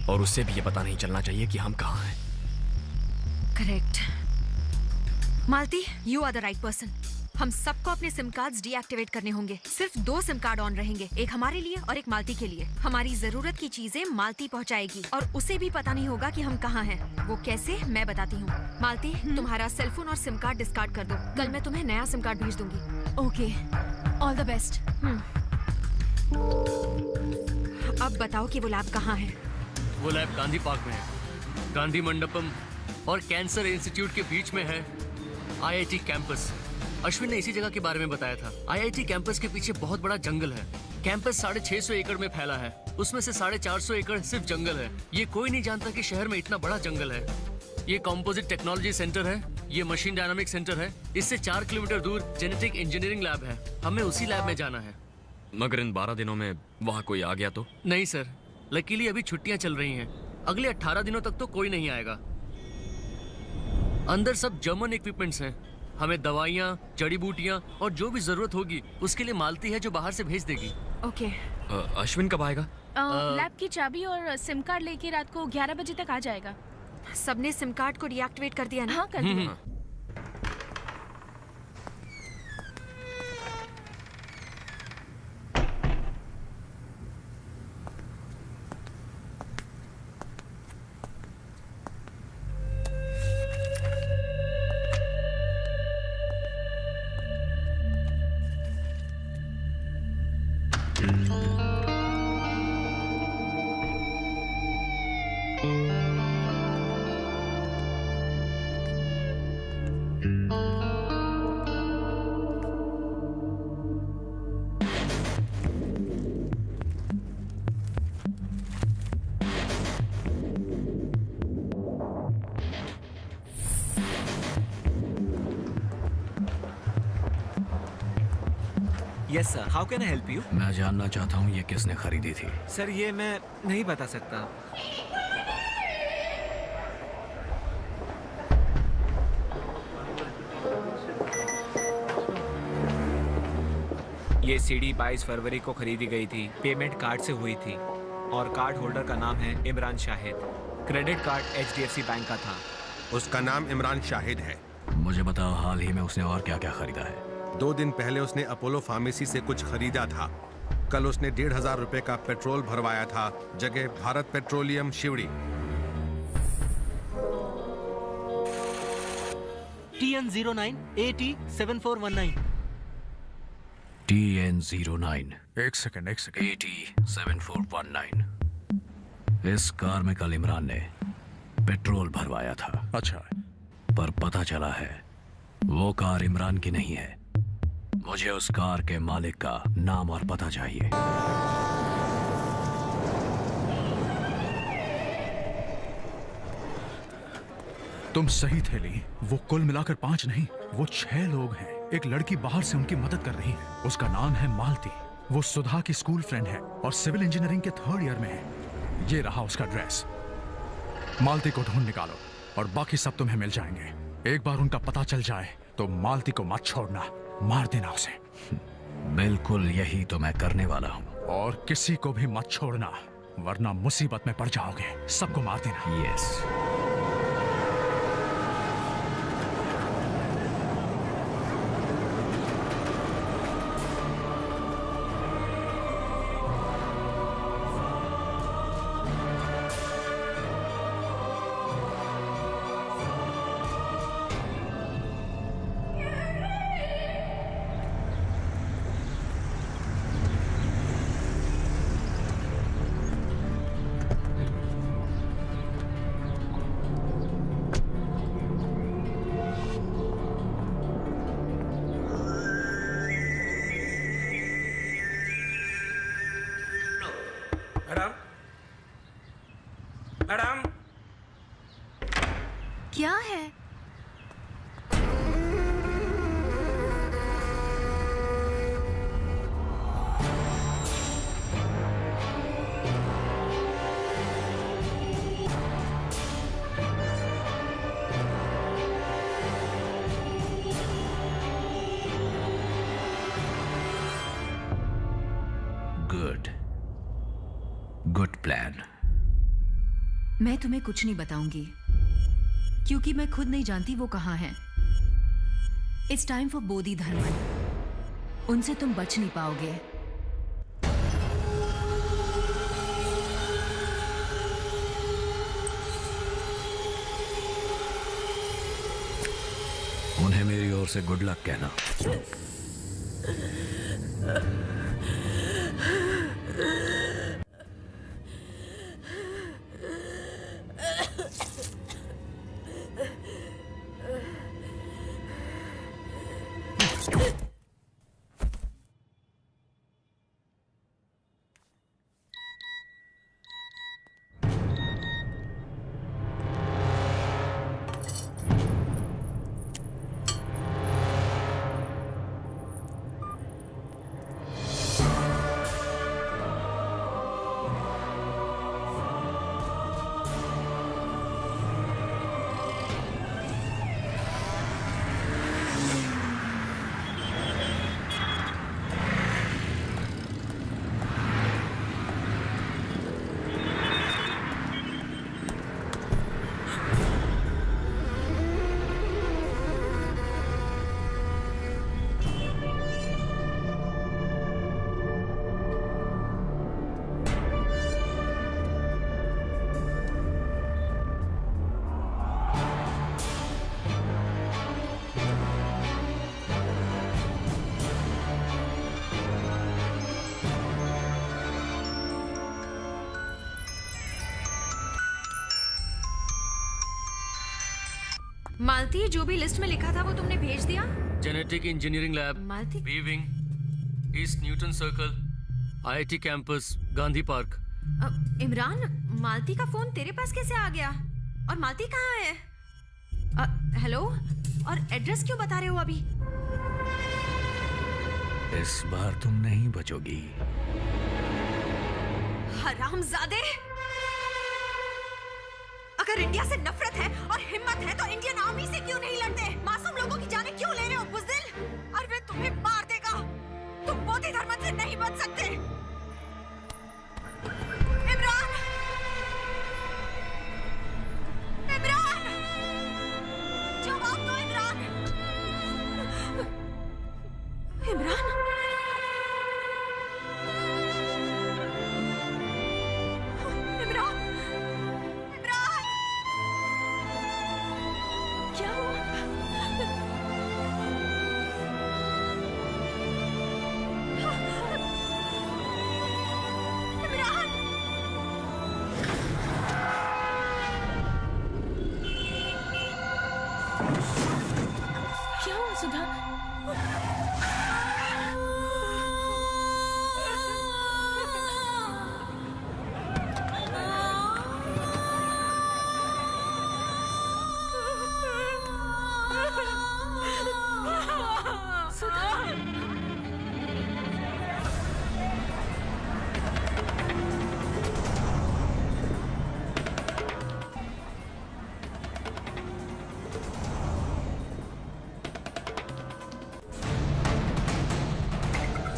और उससे भी ये पता नहीं चलना चाहिए कि हम कहाँ हैं। Correct. Malti, you are the right person. हम सबको अपने सिम कार्ड्स डीएक्टिवेट करने होंगे। सिर्फ 2 सिम कार्ड ऑन रहेंगे, एक हमारे लिए और एक मालती के लिए। हमारी जरूरत की चीजें मालती पहुंचाएगी और उसे भी पता नहीं होगा कि हम कहाँ हैं। वो कैसे, मैं बताती हूँ। मालती, तुम्हारा सेलफोन और सिम कार्ड डिस्कार्ड कर दो। कल मैं तुम्हें नया सिम कार्ड भेज दूंगी। Okay, all the best. अब बताओ कि वो लैब कहाँ है? वो लैब गांधी पार्क में है। गांधी मंडपम और कैंसर इंस्टीट्यूट के बीच में है आईआईटी कैंपस। अश्विन ने इसी जगह के बारे में बताया था। आईआईटी कैंपस के पीछे बहुत बड़ा जंगल है। कैंपस 650 एकड़ में फैला है। उसमें से 450 एकड़ सिर्फ जंगल है। ये कोई नहीं जानता कि शहर में इतना बड़ा जंगल है। ये कंपोजिट टेक्नोलॉजी सेंटर है। ये मशीन डायनामिक सेंटर है। इससे 4 किलोमीटर दूर जेनेटिक इंजीनियरिंग लैब है। हमें उसी लैब में जाना है। मगर इन 12 दिनों में वहाँ कोई आ गया तो? नहीं सर, लकीली अभी छुट्टियां चल रही हैं। अगले 18 दिनों तक तो कोई नहीं आएगा। अंदर सब जर्मन इक्विपमेंट्स हैं। हमें दवाइयाँ, जड़ी बूटियाँ और जो भी जरूरत होगी उसके लिए मालती है जो बाहर से भेज देगी। ओके। अश्विन कब आएगा? लैब की चाबी और सिम कार्ड लेके रात को 11 बजे तक आ जाएगा। सबने सिम कार्ड को डीएक्टिवेट कर दिया ना? हाँ, कर दिया। Yes sir, how can I help you? मैं जानना चाहता हूँ ये किसने खरीदी थी। सर ये मैं नहीं बता सकता। ये सीडी 22 फरवरी को खरीदी गई थी। पेमेंट कार्ड से हुई थी और कार्ड होल्डर का नाम है Imran Shahid. Credit card HDFC bank का था। उसका नाम इमरान शाहिद है। मुझे बताओ हाल ही में उसने और क्या क्या खरीदा है? 2 दिन पहले उसने अपोलो फार्मेसी से कुछ खरीदा था। कल उसने 1,500 रुपए का पेट्रोल भरवाया था, जगह Bharat petroleum Sewri. TN09 AT7419। TN09 एक सेकंड AT7419। इस कार में कल इमरान ने पेट्रोल भरवाया था। अच्छा, पर पता चला है वो कार इमरान की नहीं है। मुझे उस कार के मालिक का नाम और पता चाहिए। तुम सही थे ली। वो कुल मिलाकर 5 नहीं, वो 6 लोग हैं। एक लड़की बाहर से उनकी मदद कर रही है। उसका नाम है मालती। वो सुधा की स्कूल फ्रेंड है और सिविल इंजीनियरिंग के 3rd ईयर में है। ये रहा उसका ड्रेस। मालती को ढूंढ निकालो और बाकी सब तुम्हें मिल जाएंगे। एक बार उनका पता चल जाए तो मालती को मत छोड़ना, मार देना उसे। बिल्कुल यही तो मैं करने वाला हूँ। और किसी को भी मत छोड़ना, वरना मुसीबत में पड़ जाओगे। सबको मार देना। यस। मैडम, क्या है? Good plan. मैं तुम्हें कुछ नहीं बताऊंगी क्योंकि मैं खुद नहीं जानती वो कहाँ हैं। इट्स टाइम फॉर बोधि धर्मन। उनसे तुम बच नहीं पाओगे। उन्हें मेरी ओर से गुड लक कहना। मालती, जो भी लिस्ट में लिखा था वो तुमने भेज दिया? Genetic engineering lab, Malti, weaving, East Newton Circle, IIT campus, Gandhi Park. Imran, Malti का फोन तेरे पास कैसे आ गया? और मालती कहाँ है? हेलो, और एड्रेस क्यों बता रहे हो अभी? इस बार तुम नहीं बचोगी। हरामजादे! अगर इंडिया से नफरत है और हिम्मत है तो इंडियन आर्मी से क्यों नहीं लड़ते? मासूम लोगों की जानें क्यों ले रहे हो बुज़दिल? अरविंद तुम्हें मार देगा। तुम बोधि धर्म से नहीं बच सकते। इमरान! इमरान! जवाब दो इमरान! इमरान! इमरान! इमरान! क्या हुआ? इमरान! क्या हुआ सुधा?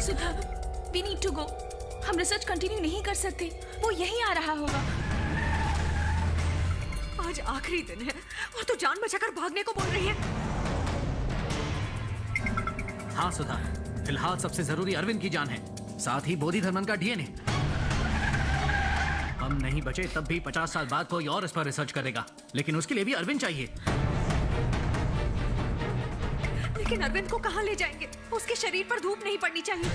सुधा, we need to go. हम रिसर्च कंटिन्यू नहीं कर सकते। वो यहीं आ रहा होगा। आज आखिरी दिन है और तू जान बचाकर भागने को बोल रही है। हाँ सुधा, फिलहाल सबसे जरूरी अरविंद की जान है, साथ ही बोधि धर्मन का डीएनए। हम नहीं बचे तब भी 50 साल बाद कोई और इस पर रिसर्च करेगा, लेकिन उसके लिए भी अरविंद चाहिए। लेकिन अरविंद को कहाँ ले जाएंगे? उसके शरीर पर धूप नहीं पड़नी चाहिए।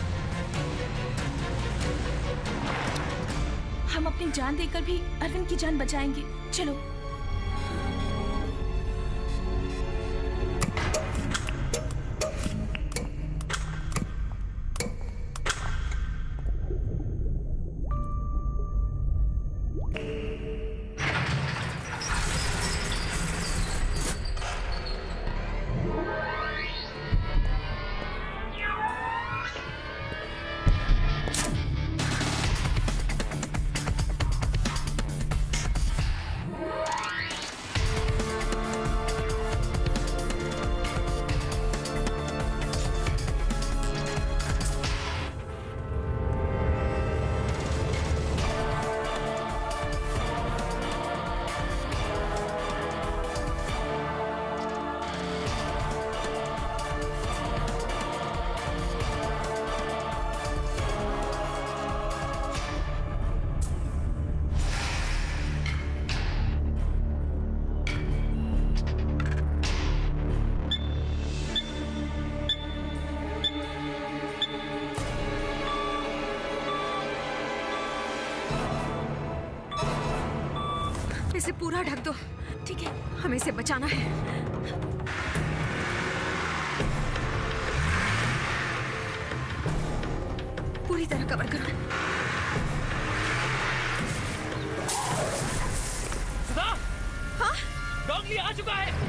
हम अपनी जान देकर भी अरविंद की जान बचाएंगे। चलो। इसे पूरा ढक दो। ठीक है, हमें इसे बचाना है। पूरी तरह कवर करो। सुधा! हाँ? डॉगली आ चुका है।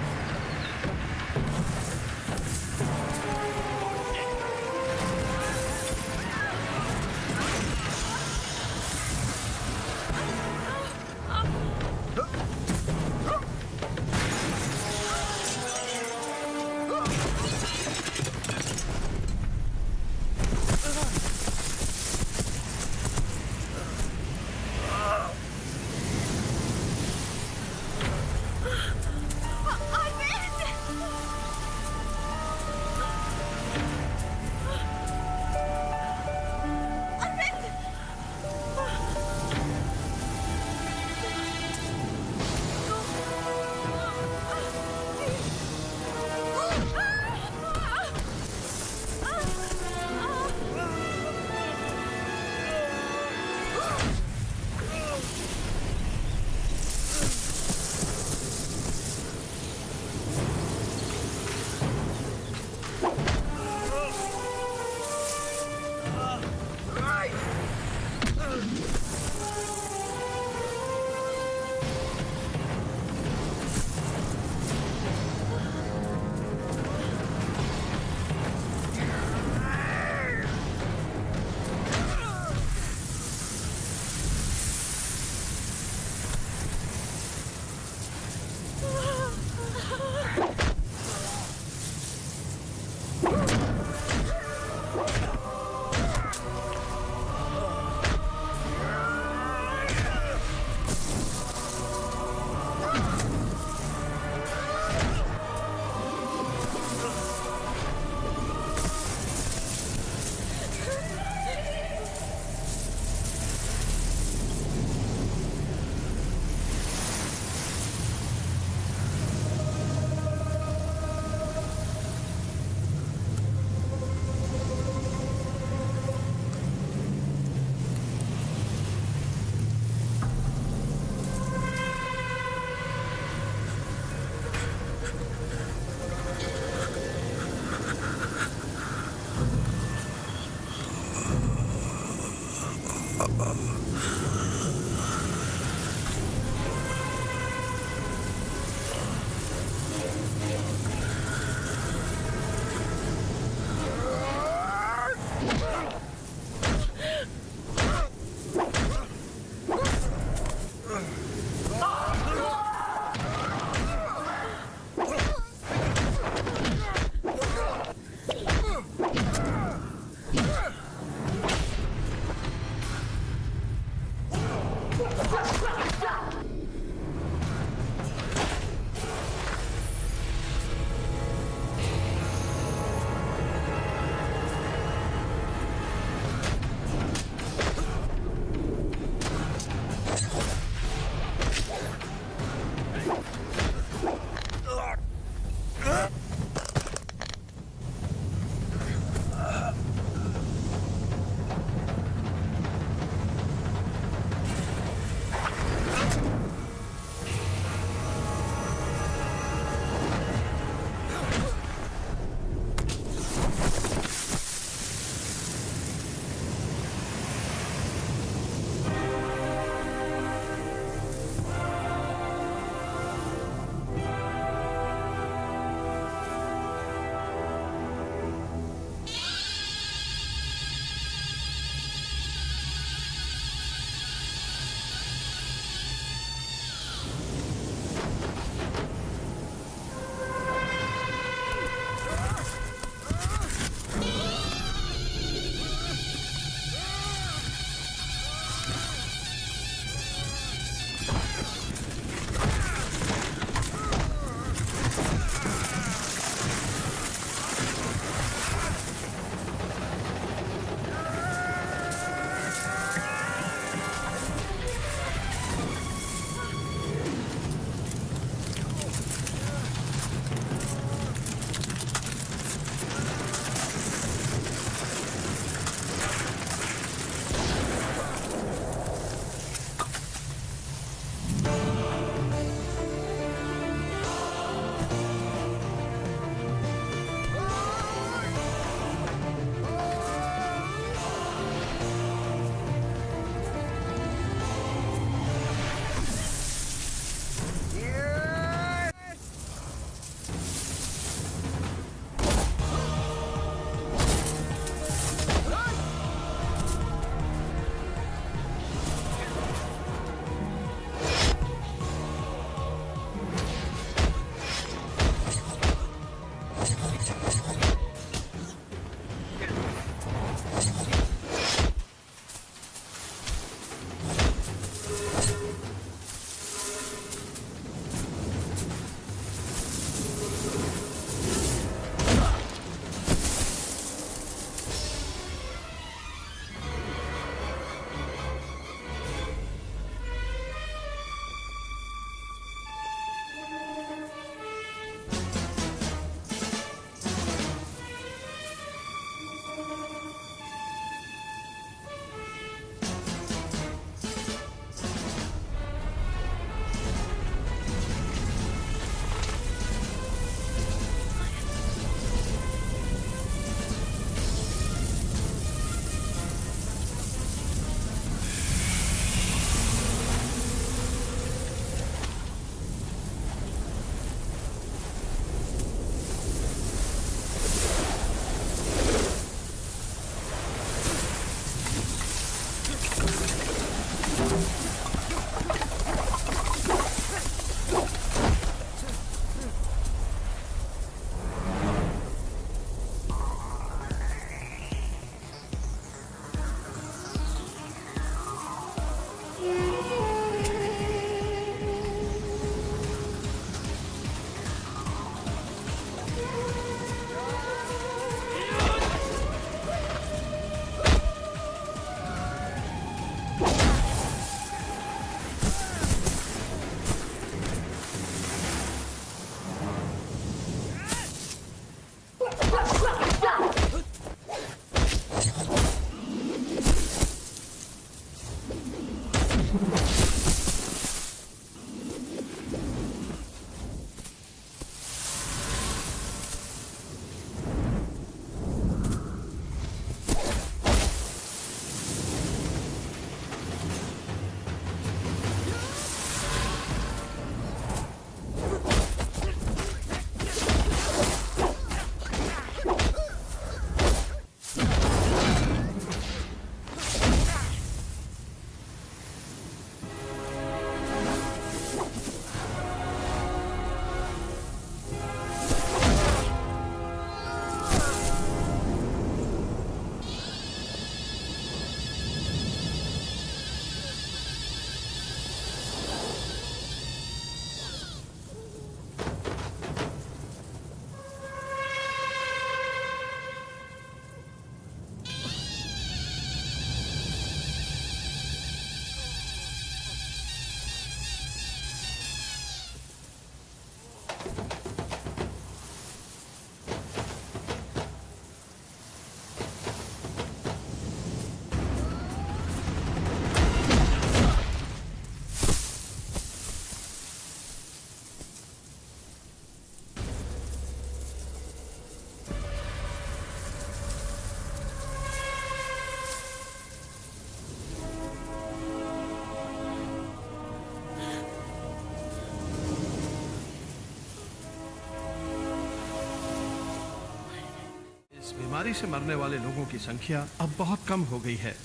बीमारी से मरने वाले लोगों की संख्या अब बहुत कम हो गई है।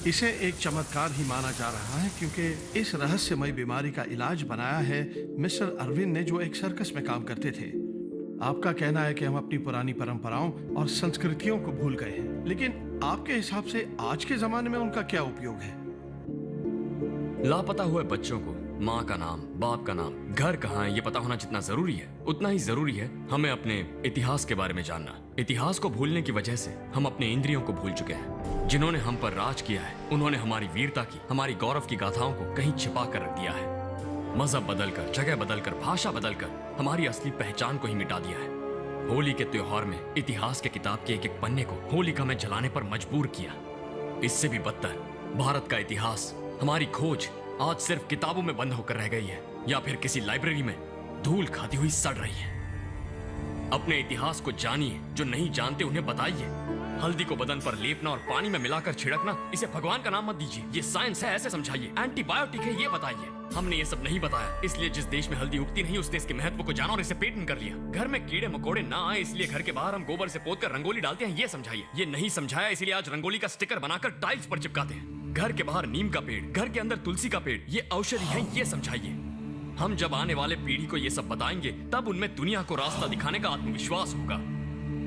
इसे एक चमत्कार ही माना जा रहा है क्योंकि इस रहस्यमय बीमारी का इलाज बनाया है मिस्टर अरविंद ने, जो एक सर्कस में काम करते थे। आपका कहना है कि हम अपनी पुरानी परंपराओं और संस्कृतियों को भूल गए हैं, लेकिन आपके हिसाब से आज के जमाने में उनका क्या उपयोग है? लापता हुए बच्चों को माँ का नाम, बाप का नाम, घर कहाँ है ये पता होना जितना जरूरी है, उतना ही जरूरी है हमें अपने इतिहास के बारे में जानना। इतिहास को भूलने की वजह से हम अपने इंद्रियों को भूल चुके हैं। जिन्होंने हम पर राज किया है उन्होंने हमारी वीरता की, हमारी गौरव की गाथाओं को कहीं छिपा कर रख दिया है। मजहब बदलकर, जगह बदलकर, भाषा बदलकर हमारी असली पहचान को ही मिटा दिया है। होली के त्योहार में इतिहास के किताब के एक एक पन्ने को होलिका में जलाने पर मजबूर किया। इससे भी बदतर भारत का इतिहास, हमारी खोज आज सिर्फ किताबों में बंद होकर रह गई है या फिर किसी लाइब्रेरी में धूल खाती हुई सड़ रही है। अपने इतिहास को जानिए, जो नहीं जानते उन्हें बताइए। हल्दी को बदन पर लेपना और पानी में मिलाकर छिड़कना, इसे भगवान का नाम मत दीजिए, ये साइंस है ऐसे समझाइए। एंटीबायोटिक है ये बताइए। हमने ये सब नहीं बताया, इसलिए जिस देश में हल्दी उगती नहीं उस देश के महत्व को जाना और इसे पेटेंट कर लिया। घर में कीड़े मकोड़े ना आए इसलिए घर के बाहर हम गोबर से पोतकर रंगोली डालते हैं, ये समझाइए। ये नहीं समझाया इसलिए आज रंगोली का स्टिकर बनाकर टाइल्स पर चिपकाते हैं। घर के बाहर नीम का पेड़, घर के अंदर तुलसी का पेड़, ये औषधि है, ये समझाइए। हम जब आने वाले पीढ़ी को ये सब बताएंगे तब उनमें दुनिया को रास्ता दिखाने का आत्मविश्वास होगा।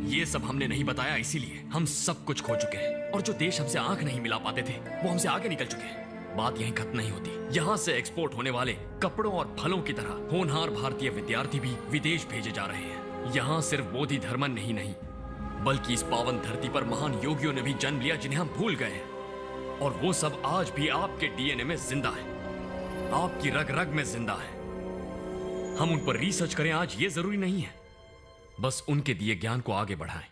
ये सब हमने नहीं बताया, इसीलिए हम सब कुछ खो चुके हैं और जो देश हमसे आंख नहीं मिला पाते थे वो हमसे आगे निकल चुके हैं। बात यहीं खत्म नहीं होती। यहाँ से एक्सपोर्ट होने वाले कपड़ों और फलों की तरह होनहार भारतीय विद्यार्थी भी विदेश भेजे जा रहे हैं। यहाँ सिर्फ बोधि धर्मन नहीं बल्कि इस पावन धरती पर महान योगियों ने भी जन्म लिया जिन्हें हम भूल गए हैं, और वो सब आज भी आपके डीएनए में जिंदा है, आपकी रग रग में जिंदा है। हम उन पर रिसर्च करें आज ये जरूरी नहीं है, बस उनके दिए ज्ञान को आगे बढ़ाएं।